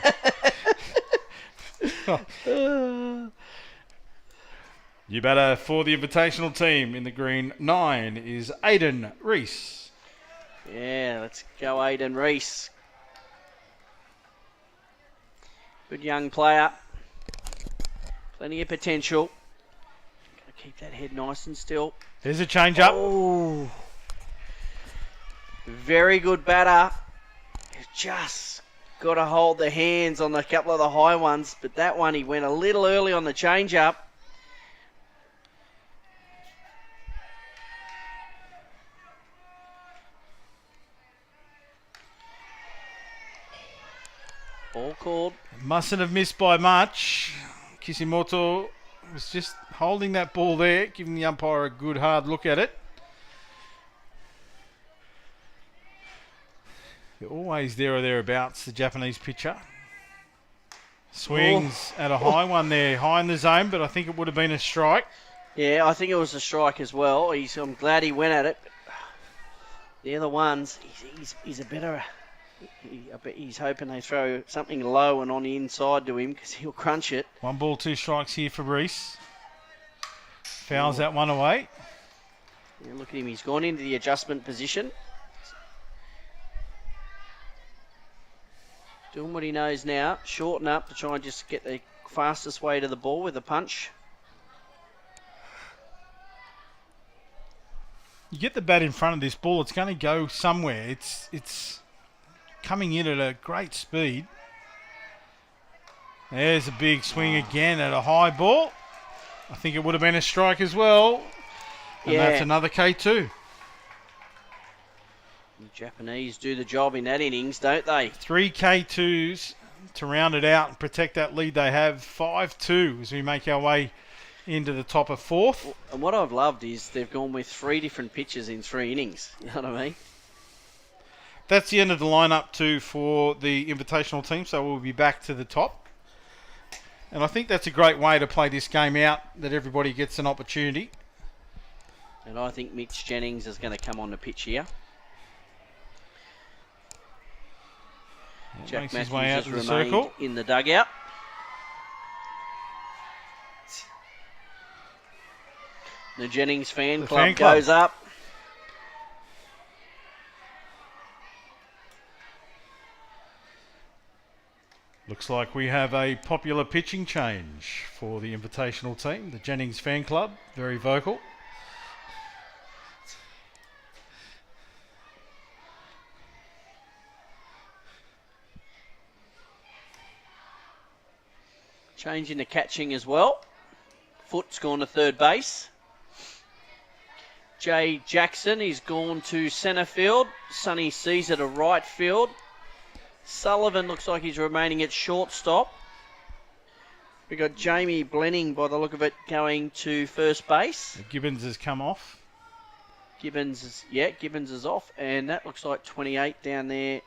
You batter for the Invitational team in the green 9 is Aiden Reese. Yeah, let's go Aiden Reese. Good young player. Plenty of potential. Gotta keep that head nice and still. There's a change up. Oh. Very good batter. He's just got to hold the hands on a couple of the high ones, but that one he went a little early on the change up. All called. Mustn't have missed by much. Kishimoto was just holding that ball there, giving the umpire a good hard look at it. They're always there or thereabouts, the Japanese pitcher. Swings at a high one there, high in the zone, but I think it would have been a strike. Yeah, I think it was a strike as well. I'm glad he went at it. The other ones, he's a better... I bet he's hoping they throw something low and on the inside to him because he'll crunch it. 1 ball, 2 strikes here for Reese. Fouls that one away. Yeah, look at him. He's gone into the adjustment position. Doing what he knows now. Shorten up to try and just get the fastest way to the ball with a punch. You get the bat in front of this ball, it's going to go somewhere. It's coming in at a great speed. There's a big swing again at a high ball. I think it would have been a strike as well. And that's another K2. The Japanese do the job in that innings, don't they? 3 K2s to round it out and protect that lead they have. 5-2 as we make our way into the top of 4th. And what I've loved is they've gone with 3 different pitches in 3 innings. You know what I mean? That's the end of the lineup too for the Invitational team, so we'll be back to the top. And I think that's a great way to play this game out, that everybody gets an opportunity. And I think Mitch Jennings is going to come on the pitch here. Jack Makes his Matthews way out has to the remained circle. in the dugout. The Jennings fan club goes up. Looks like we have a popular pitching change for the Invitational team. The Jennings fan club, very vocal. Change in the catching as well. Foot's gone to third base. Jay Jackson, he's gone to centre field. Sonny Caesar to right field. Sullivan looks like he's remaining at shortstop. We've got Jamie Blenning, by the look of it, going to first base. Gibbons has come off. Gibbons is off. And that looks like 28 down there,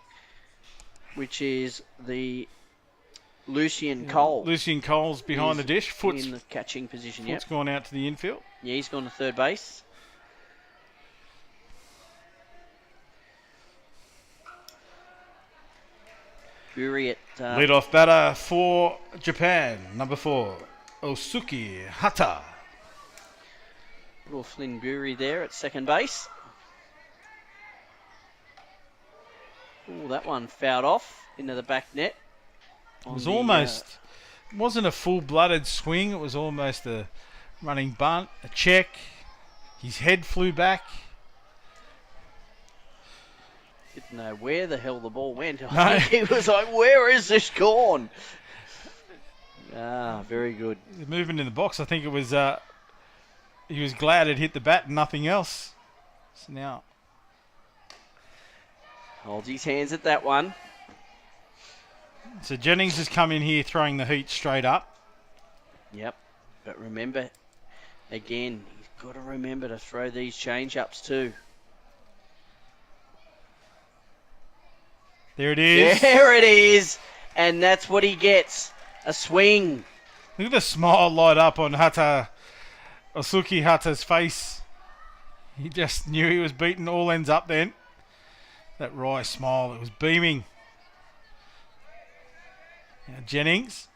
which is the Lucian Cole. Lucian Cole's behind the dish. Foot's in the catching position, Foot's gone out to the infield. Yeah, he's gone to third base. Fury at... Lead-off batter for Japan, number 4, Osuki Hata. Little Flynn Bury there at second base. Oh, that one fouled off into the back net. It was almost... It wasn't a full-blooded swing. It was almost a running bunt, a check. His head flew back. Didn't know where the hell the ball went. No. I think he was like, where is this gone? Ah, very good. The movement in the box, I think it was... he was glad it hit the bat and nothing else. So now... Holds his hands at that one. So Jennings has come in here throwing the heat straight up. Yep. But remember, again, he's got to remember to throw these change-ups too. There it is. There it is. And that's what he gets. A swing. Look at the smile light up on Osuki Hata's face. He just knew he was beaten all ends up then. That wry smile, it was beaming. Now Jennings.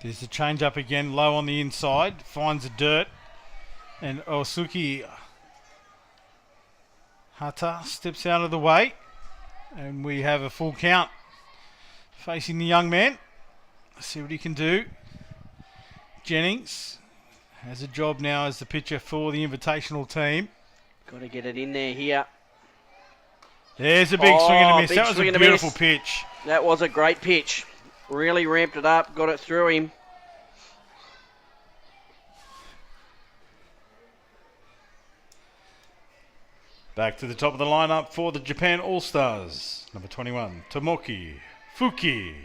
There's a change up again, low on the inside, finds the dirt, and Osuki Hata steps out of the way, and we have a full count facing the young man. Let's see what he can do. Jennings has a job now as the pitcher for the Invitational team. Got to get it in there here. There's a big swing and a miss. Big That was swing a and a beautiful miss. pitch. That was a great pitch. Really ramped it up, got it through him. Back to the top of the lineup for the Japan All-Stars. Number 21, Tomoki Fuki.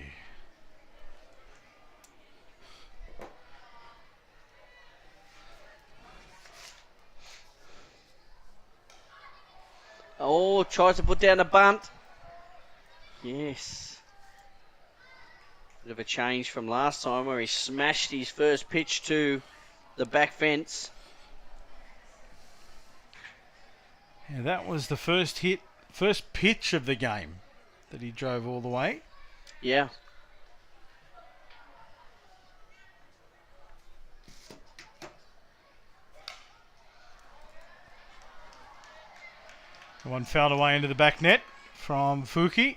Oh, tries to put down a bunt. Yes. Bit of a change from last time where he smashed his first pitch to the back fence. Yeah, that was the first pitch of the game that he drove all the way. Yeah. The one fouled away into the back net from Fuki.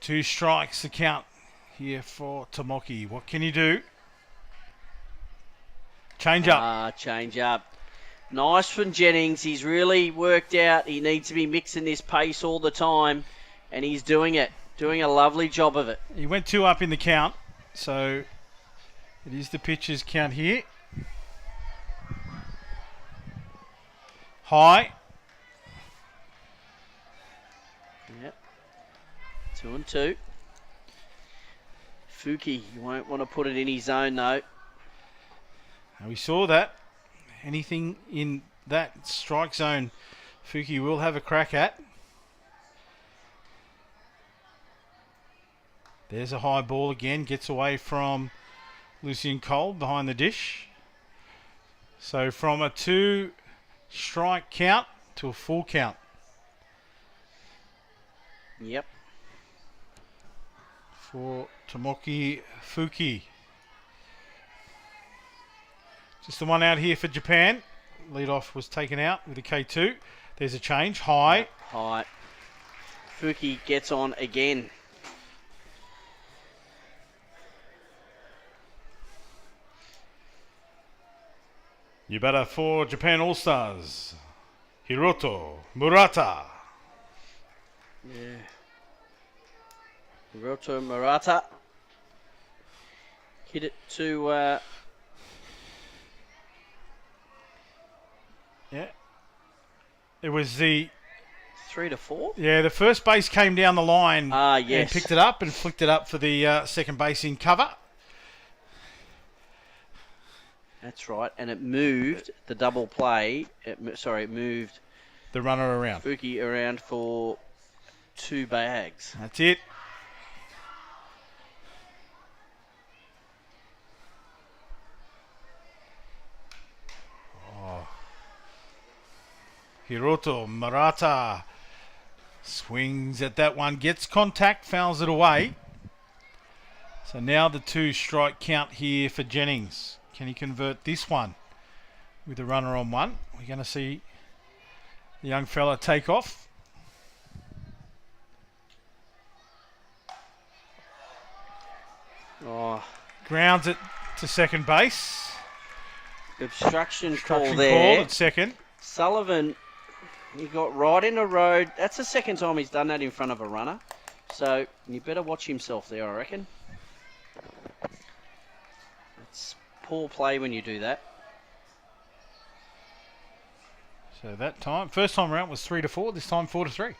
Two strikes the count here for Tomoki. What can he do? Change up. Change up. Nice from Jennings. He's really worked out. He needs to be mixing this pace all the time, and he's doing it. Doing a lovely job of it. He went 2 up in the count, so it is the pitcher's count here. High. Yep. 2-2. Fuki, you won't want to put it in his zone though. Now we saw that. Anything in that strike zone, Fuki will have a crack at. There's a high ball again. Gets away from Lucian Cole behind the dish. So from a 2-strike count to a full count. Yep. For Tomoki Fuki. Just the one out here for Japan. Leadoff was taken out with a K2. There's a change. High. High. Fuki gets on again. You better for Japan All-Stars. Hiroto Murata. Yeah. Hiroto Murata. Hit it to... Yeah. It was the... 3-4? Yeah, the first base came down the line yes. and picked it up and flicked it up for the second base in cover. That's right, and it moved the double play. It moved The runner around. Fuki around for 2 bags. That's it. Oh. Hiroto Murata swings at that one, gets contact, fouls it away. So now the 2-strike count here for Jennings. Can he convert this one with a runner on one? We're going to see the young fella take off. Oh, Grounds it to second base. obstruction call Called there. at second. Sullivan, he got right in the road. That's the second time he's done that in front of a runner. So you better watch himself there, I reckon. It's poor play when you do that. So that time, first time around was 3-4. This time 4-3.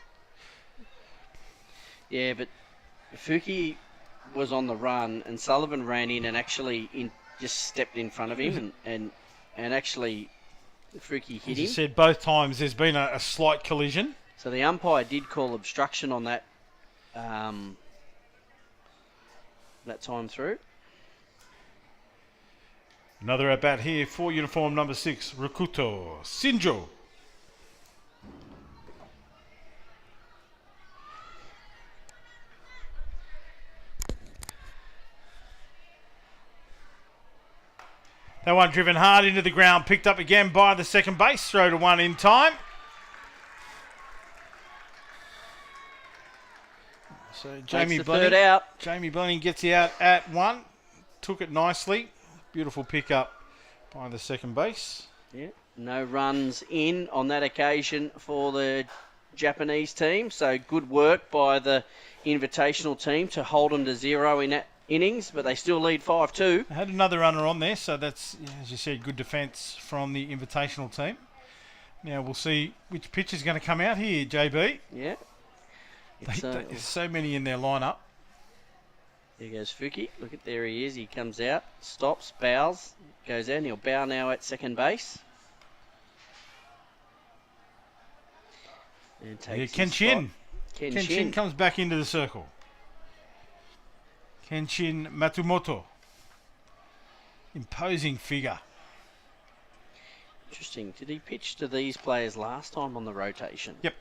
Yeah, but Fuki was on the run, and Sullivan ran in and actually just stepped in front of him, and actually Fuki hit As you him. said, both times there's been a slight collision. So the umpire did call obstruction on that that time through. Another at bat here for uniform number 6, Rakuto Shinjo. That one driven hard into the ground, picked up again by the second base, throw to one in time. So Jamie Third out. Blenning gets out at one, took it nicely. Beautiful pickup by the second base. Yeah, no runs in on that occasion for the Japanese team. So good work by the Invitational team to hold them to 0 in that innings, but they still lead 5-2. They had another runner on there, so that's, as you said, good defence from the Invitational team. Now we'll see which pitch is going to come out here, JB. Yeah. There's so many in their lineup. There goes Fuki. Look at, there he is. He comes out, stops, bows, goes out, and he'll bow now at second base. And takes his Kenshin. spot. Kenshin comes back into the circle. Kenshin Matsumoto. Imposing figure. Interesting. Did he pitch to these players last time on the rotation? Yep.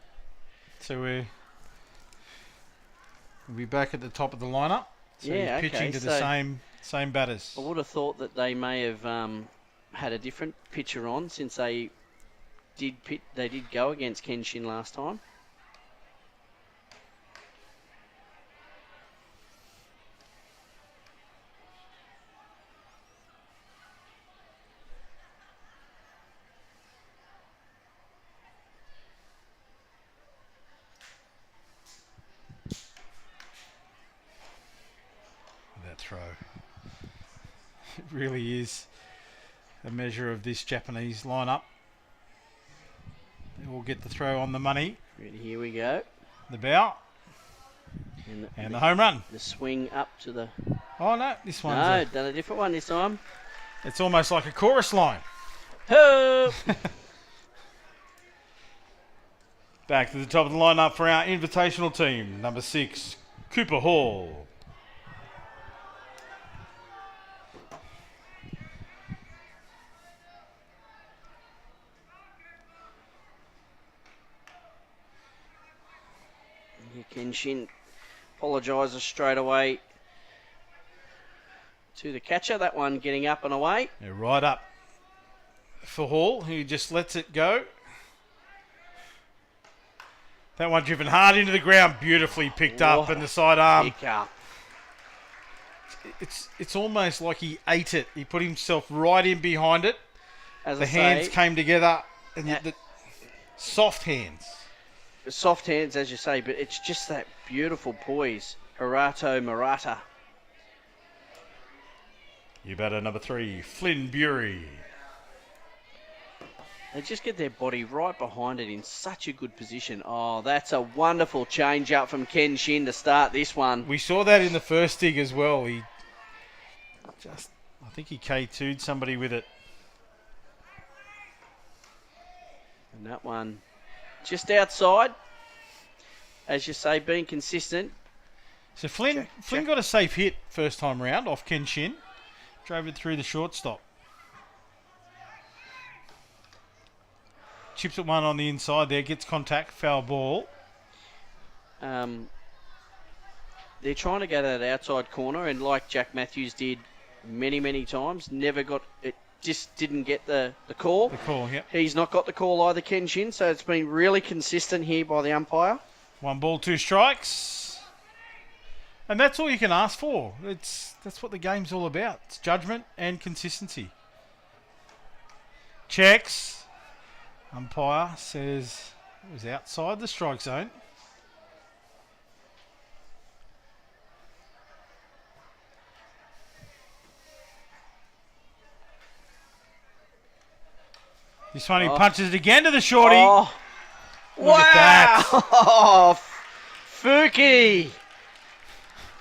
So we'll be back at the top of the lineup. So Yeah, he's pitching okay, to the same Same batters. I would have thought that they may have had a different pitcher on since they did go against Kenshin last time. That throw. It really is a measure of this Japanese lineup. They will get the throw on the money. Ready, here we go. The bow. And the home run. The swing up to the... Oh, no. This one's No, done a different one this time. it's almost like a chorus line. Ho! Back to the top of the lineup for our invitational team. Number 6, Cooper Hall. Kenshin apologises straight away to the catcher. That one getting up and away. Yeah, right up for Hall, who just lets it go. That one driven hard into the ground, beautifully picked up, and the side arm. Pick up. It's almost like he ate it. He put himself right in behind it. As the I hands say, came together, and Yeah. the soft hands. soft hands, as you say, but it's just that beautiful poise. Hirato Murata. You batter number 3, Flynn Bury. They just get their body right behind it in such a good position. Oh, that's a wonderful change up from Kenshin to start this one. We saw that in the first dig as well. I think he K2'd somebody with it. And that one just outside. As you say, being consistent. So Flynn got a safe hit first time round off Kenshin. Drove it through the shortstop. Chips at one on the inside there, gets contact, foul ball. They're trying to go to that outside corner, and like Jack Matthews did many, many times, never got it. Just didn't get the call. The call, yep. He's not got the call either, Kenshin, so it's been really consistent here by the umpire. 1 ball, 2 strikes. And that's all you can ask for. That's what the game's all about. It's judgment and consistency. Checks. Umpire says it was outside the strike zone. This one he punches it again to the shorty. Oh, Look wow! at that. Oh, Fuki,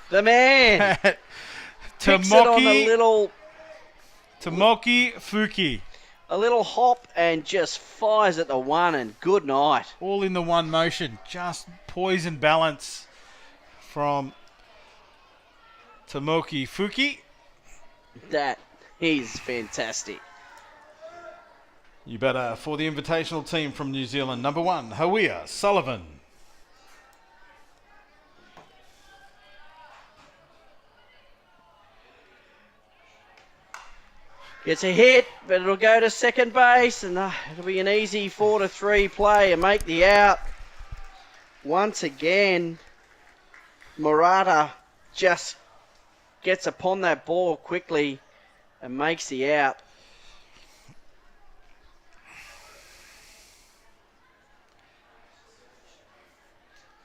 the man, picks it on Tomoki Fuki. a little hop and just fires at the one, and good night. All in the one motion. Just poise and balance from Tomoki Fuki. That is fantastic. You better for the invitational team from New Zealand. Number 1, Hawea Sullivan. Gets a hit, but it'll go to second base, and it'll be an easy 4-3 play and make the out. Once again, Murata just gets upon that ball quickly and makes the out.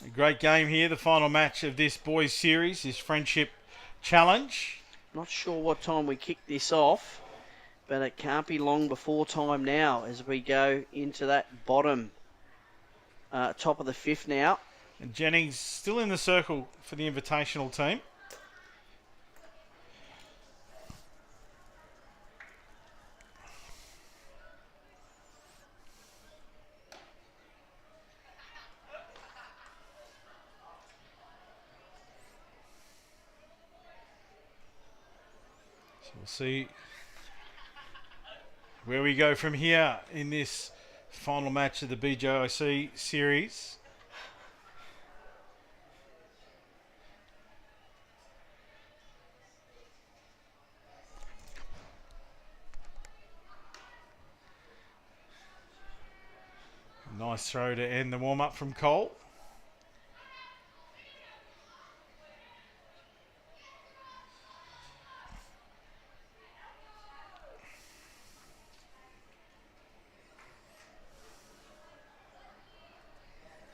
A great game here. The final match of this boys series, this friendship challenge. Not sure what time we kick this off, but it can't be long before time now as we go into that bottom top of the 5th now. And Jennings still in the circle for the invitational team. So we'll see where we go from here in this final match of the BJIC series. Nice throw to end the warm-up from Cole.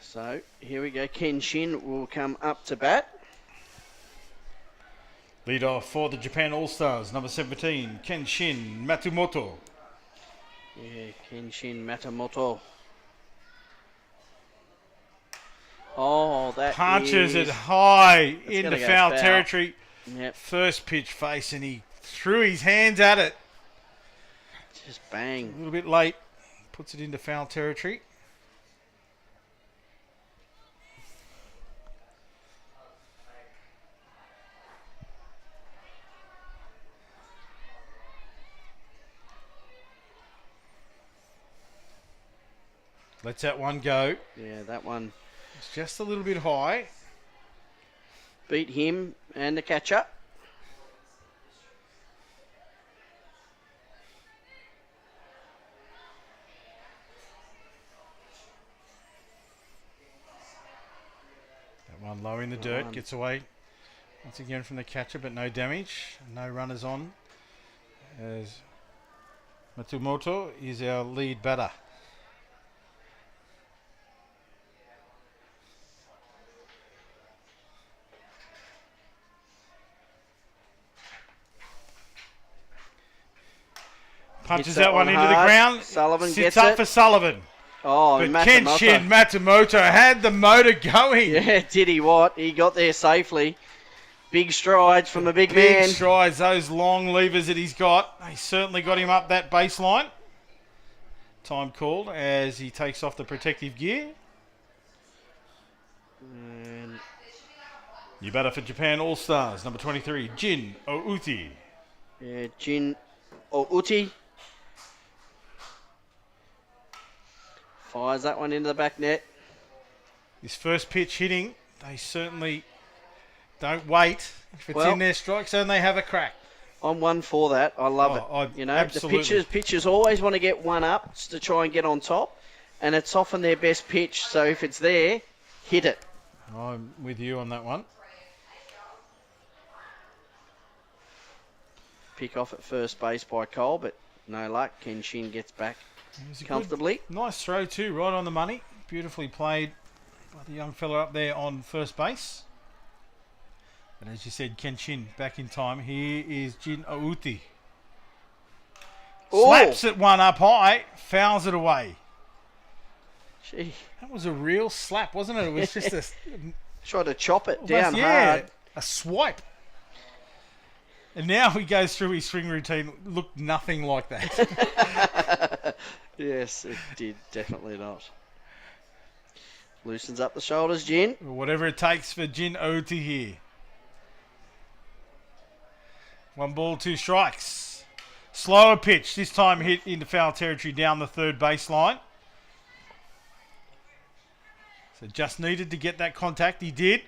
So here we go. Ken Shin will come up to bat. Lead off for the Japan All-Stars, number 17, Kenshin Matsumoto. Yeah, Kenshin Matsumoto. Oh, that Punches is... it high It's into gonna go foul foul. territory. Yep, First pitch face, and he threw his hands at it. just A bang. little bit late. Puts it into foul territory. Lets that one go. Yeah, that one It's just a little bit high. beat him and the catcher. That one low in the dirt. Gets away once again from the catcher, but no damage. No runners on, as Matsumoto is our lead batter. Punches Hits that one into the hard. ground. Sullivan Sits gets up it. for Sullivan. Oh, But Matsumoto. Kenshin Matsumoto had the motor going. Yeah, did he what? He got there safely. Big strides from a big Big man. strides, those long levers that he's got. They certainly got him up that baseline. Time called as he takes off the protective gear. And New batter for Japan All-Stars, number 23, Jin Outi. yeah, Jin Outi fires that one into the back net. His first pitch hitting, they certainly don't wait. If it's Well- in their strike zone, they have a crack. I'm one for that. I love Oh, it. You know, absolutely. the pitchers always want to get one up to try and get on top, and it's often their best pitch. So if it's there, hit it. I'm with you on that one. Pick off at first base by Cole, but no luck. Kenshin gets back It was a good- comfortably. nice throw too, right on the money. Beautifully played by the young fella up there on first base. But as you said, Kenshin back in time. Here is Jin Outi. Oh. Slaps it one up high, fouls it away. Gee, That was a real slap, wasn't it? It was just a tried to chop it down yeah, hard. a swipe. And now he goes through his swing routine. Looked nothing like that. Yes, it did. Definitely not. Loosens up the shoulders, Jin. Whatever it takes for Jin Outi here. 1 ball, 2 strikes. Slower pitch. This time hit into foul territory down the third baseline. So just needed to get that contact. He did.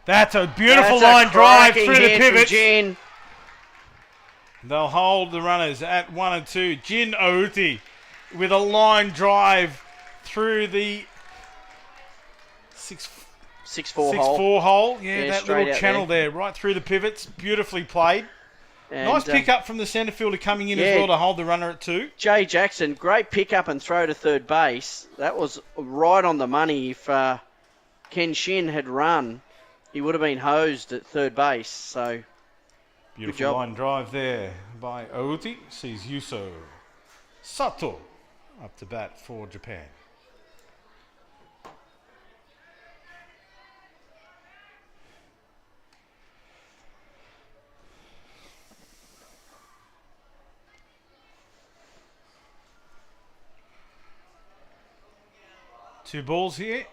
That's a beautiful That's a line drive cracking through the hit from pivot. Jin. They'll hold the runners at 1 and 2. Jin Outi with a line drive through the 6-4 hole. 6-4 hole. Yeah, Yeah, that straight little out channel there, right through the pivots. Beautifully played. And, Nice pick up from the centre fielder coming in as yeah. well to hold the runner at 2. Jay Jackson, great pick up and throw to third base. That was right on the money. If Ken Shin had run, he would have been hosed at third base. So Beautiful job. line drive there by Outi. Sees Yuso Sato up to bat for Japan. Two balls here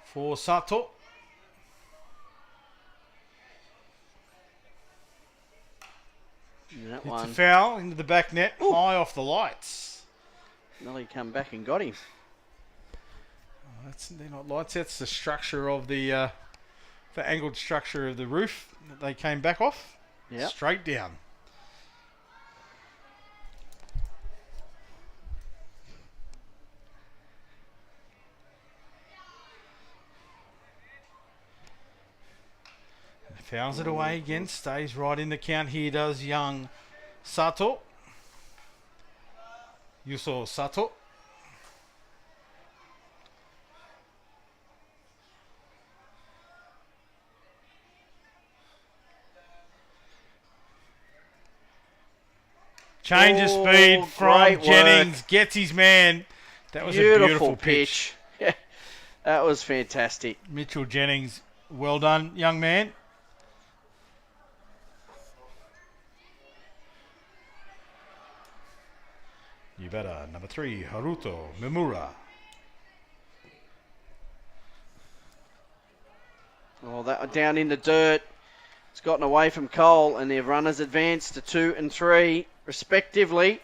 for Sato. That It's a one foul into the back net, Ooh. high off the lights. nearly come back and got him. They're not lights. That's the structure of the angled structure of the roof that they came back off. Yep. Straight down. Fouls it away again. Stays right in the count here. Does young Sato. Yuso Sato. Change of speed from great Jennings. work. Gets his man. That was a Beautiful beautiful pitch. Yeah, that was fantastic. Mitchell Jennings, well done, young man. Yubara, number 3, Haruto Mimura. Oh, that one down in the dirt. It's gotten away from Cole, and their runners advanced to 2 and 3, respectively.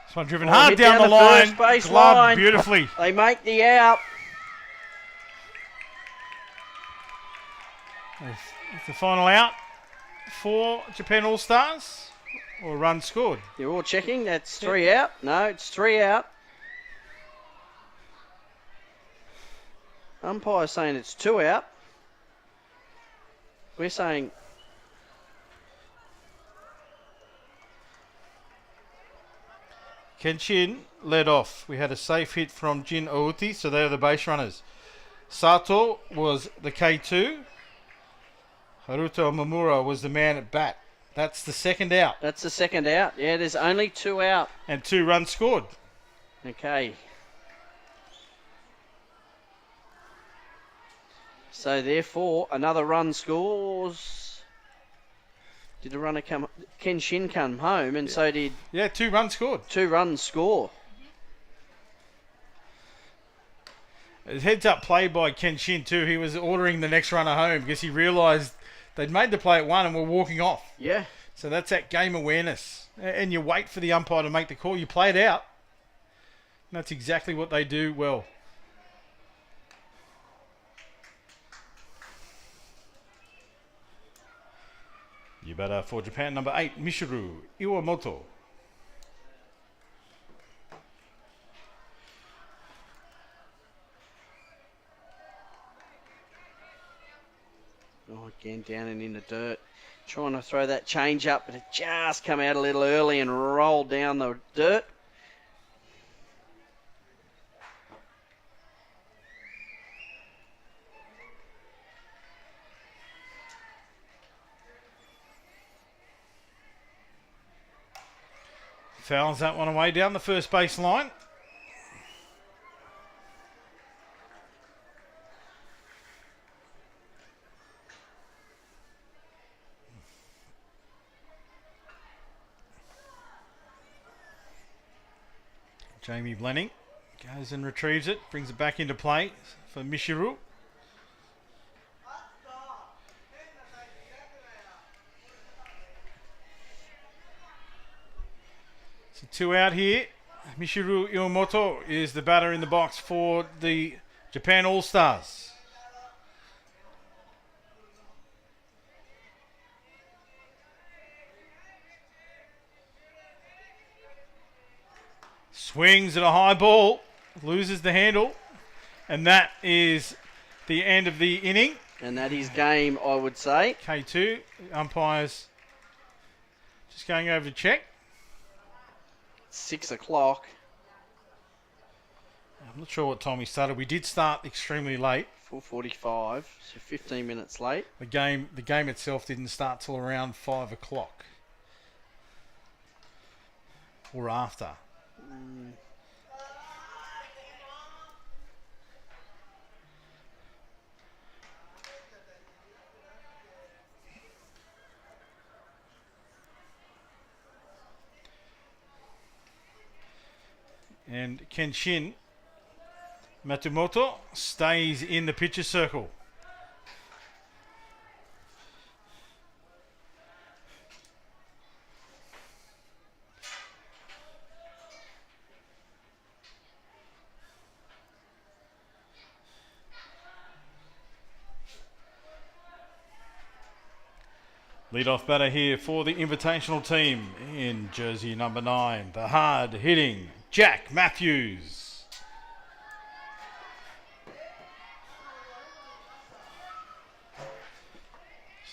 This one driven Oh, hard hit down the down the line. first base Gloved line. beautifully. They make the out. It's the final out for Japan All Stars. Or run scored. They're all checking. That's 3 out. No, it's 3 out. Umpire's saying it's 2 out. We're saying Kenshin led off. We had a safe hit from Jin Outi, so they're the base runners. Sato was the K2. Haruto Mamura was the man at bat. That's the second out. that's the second out. Yeah, there's only 2 out. And 2 runs scored. Okay. So therefore, another run scores. Did a runner come? Kenshin come home, and so did Yeah, 2 runs scored. 2 runs score. A heads up play by Kenshin too. He was ordering the next runner home because he realised they'd made the play at 1 and were walking off. Yeah. So that's that game awareness. And you wait for the umpire to make the call. You play it out. And that's exactly what they do well. Yubara for Japan, number 8, Mishuru Iwamoto. Oh, again, down and in the dirt. Trying to throw that change up, but it just come out a little early and rolled down the dirt. Fouls that one away down the first base line. Jamie Blenning goes and retrieves it, brings it back into play for Mishiru. So 2 out here. Mishiru Iwamoto is the batter in the box for the Japan All Stars. Swings at a high ball, loses the handle, and that is the end of the inning. And that is game, I would say. K2, umpires just going over to check. 6 o'clock. I'm not sure what time we started. We did start extremely late. 4:45, so 15 minutes late. The game itself didn't start till around 5 o'clock. Or after. And Kenshin Matsumoto stays in the pitcher circle. Lead-off batter here for the Invitational team in jersey number 9, the hard-hitting Jack Matthews.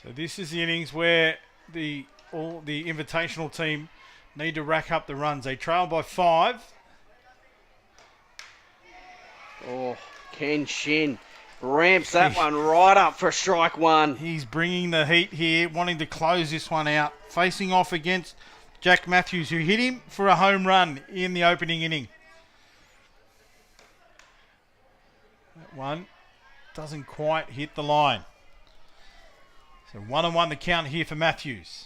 So this is the innings where the Invitational team need to rack up the runs. They trail by 5. Oh, Kenshin ramps that one right up for strike 1. He's bringing the heat here, wanting to close this one out. Facing off against Jack Matthews, who hit him for a home run in the opening inning. That one doesn't quite hit the line. So 1-1 the count here for Matthews.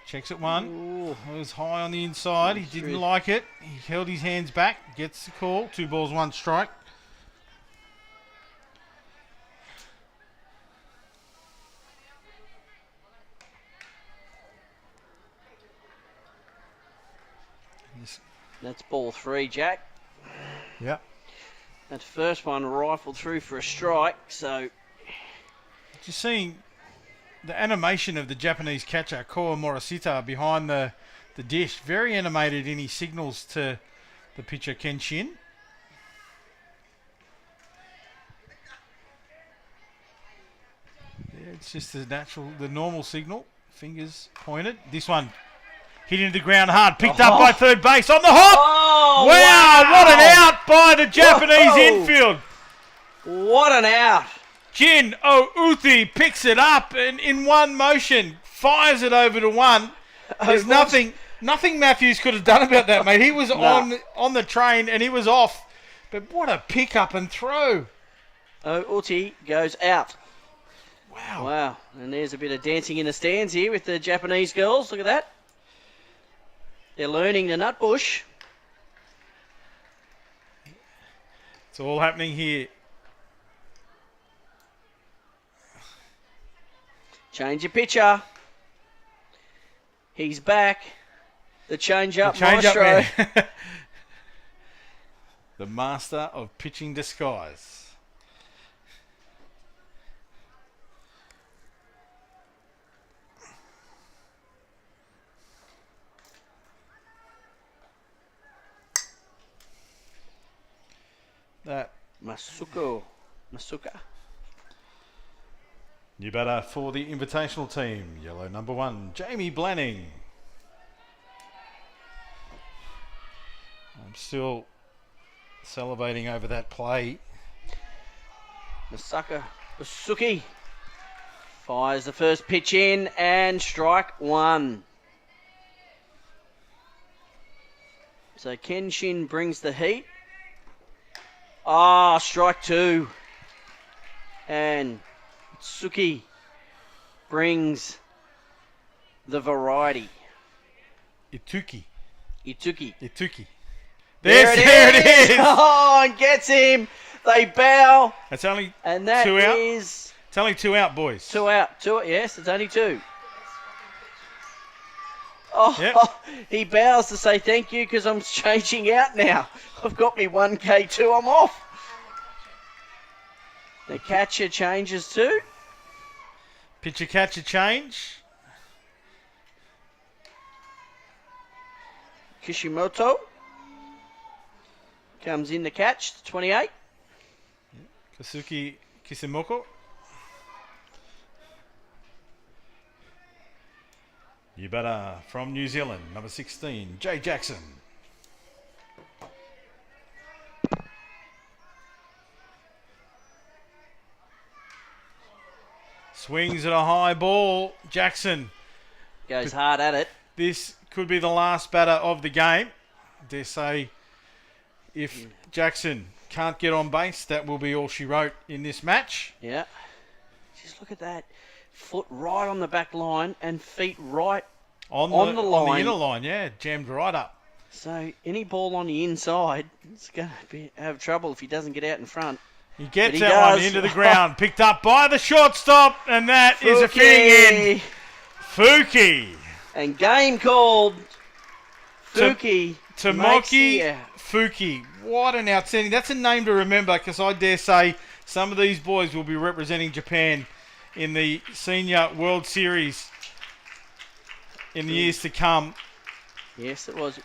Checks at 1. Ooh. It was high on the inside. He didn't like it. He held his hands back. Gets the call. 2 balls, 1 strike. That's ball 3, Jack. Yep. That first one rifled through for a strike, so... Just seeing the animation of the Japanese catcher, Koa Morishita, behind the dish. Very animated in his signals to the pitcher, Kenshin. Yeah, it's just the normal signal. Fingers pointed. This one hit into the ground hard. Picked up by third base on the hop. Oh, wow, what an out by the Japanese infield. What an out. Jin Outi picks it up and in one motion fires it over to 1. There's nothing Matthews could have done about that, mate. He was on the train and he was off. But what a pick up and throw. Outi goes out. Wow. Wow. And there's a bit of dancing in the stands here with the Japanese girls. Look at that. They're learning the nutbush. It's all happening here. Change your pitcher. He's back. The change-up maestro. Man. The master of pitching disguise. That Masuka. New batter for the Invitational team, yellow number 1, Jamie Blanning. I'm still salivating over that play. Masuki fires the first pitch in and strike 1. So Kenshin brings the heat. Strike 2. And Suki brings the variety. Ituki. There it is. Oh, and gets him. They bow. It's only and that 2 out. Is it's only 2 out, boys. 2 out. Yes, it's only 2. Oh, yep. He bows to say thank you because I'm changing out now. I've got me 1K2. I'm off. The catcher changes too. Pitcher catcher change. Kishimoto comes in to catch, 28. Kazuki Kisimoko. New batter from New Zealand, number 16, Jay Jackson. Swings at a high ball. Jackson goes hard at it. This could be the last batter of the game. Dare say if Jackson can't get on base. That will be all she wrote in this match. Yeah. Just look at that. Foot right on the back line and feet right On on the line. inner line, yeah. Jammed right up. So any ball on the inside, it's going to have trouble if he doesn't get out in front. He gets But he that one does. into the ground. Picked up by the shortstop. And that is a fitting in. Fuki. And game called. Fuki. Tomoki makes Fuki. What an outstanding. That's a name to remember because I dare say some of these boys will be representing Japan in the Senior World Series in the years to come. Yes, it was.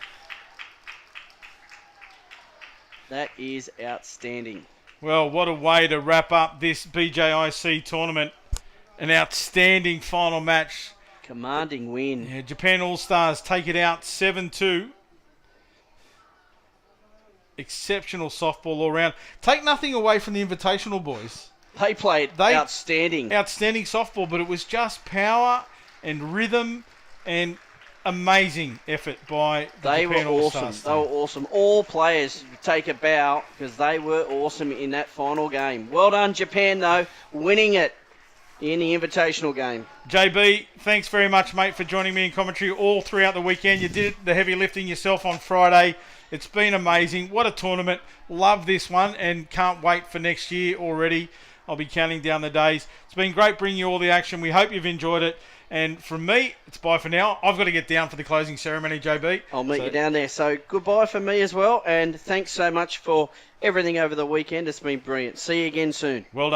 That is outstanding. Well, what a way to wrap up this BJIC tournament. An outstanding final match. Commanding win. Yeah, Japan All-Stars take it out 7-2. Exceptional softball all round. Take nothing away from the Invitational boys. They played outstanding. Outstanding softball, but it was just power and rhythm and amazing effort by the They Japan were awesome. All-Stars. They were awesome. All players take a bow because they were awesome in that final game. Well done, Japan, though, winning it in the Invitational game. JB, thanks very much, mate, for joining me in commentary all throughout the weekend. You did the heavy lifting yourself on Friday. It's been amazing. What a tournament. Love this one and can't wait for next year already. I'll be counting down the days. It's been great bringing you all the action. We hope you've enjoyed it. And from me, it's bye for now. I've got to get down for the closing ceremony, JB. I'll meet you down there. So goodbye for me as well. And thanks so much for everything over the weekend. It's been brilliant. See you again soon. Well done.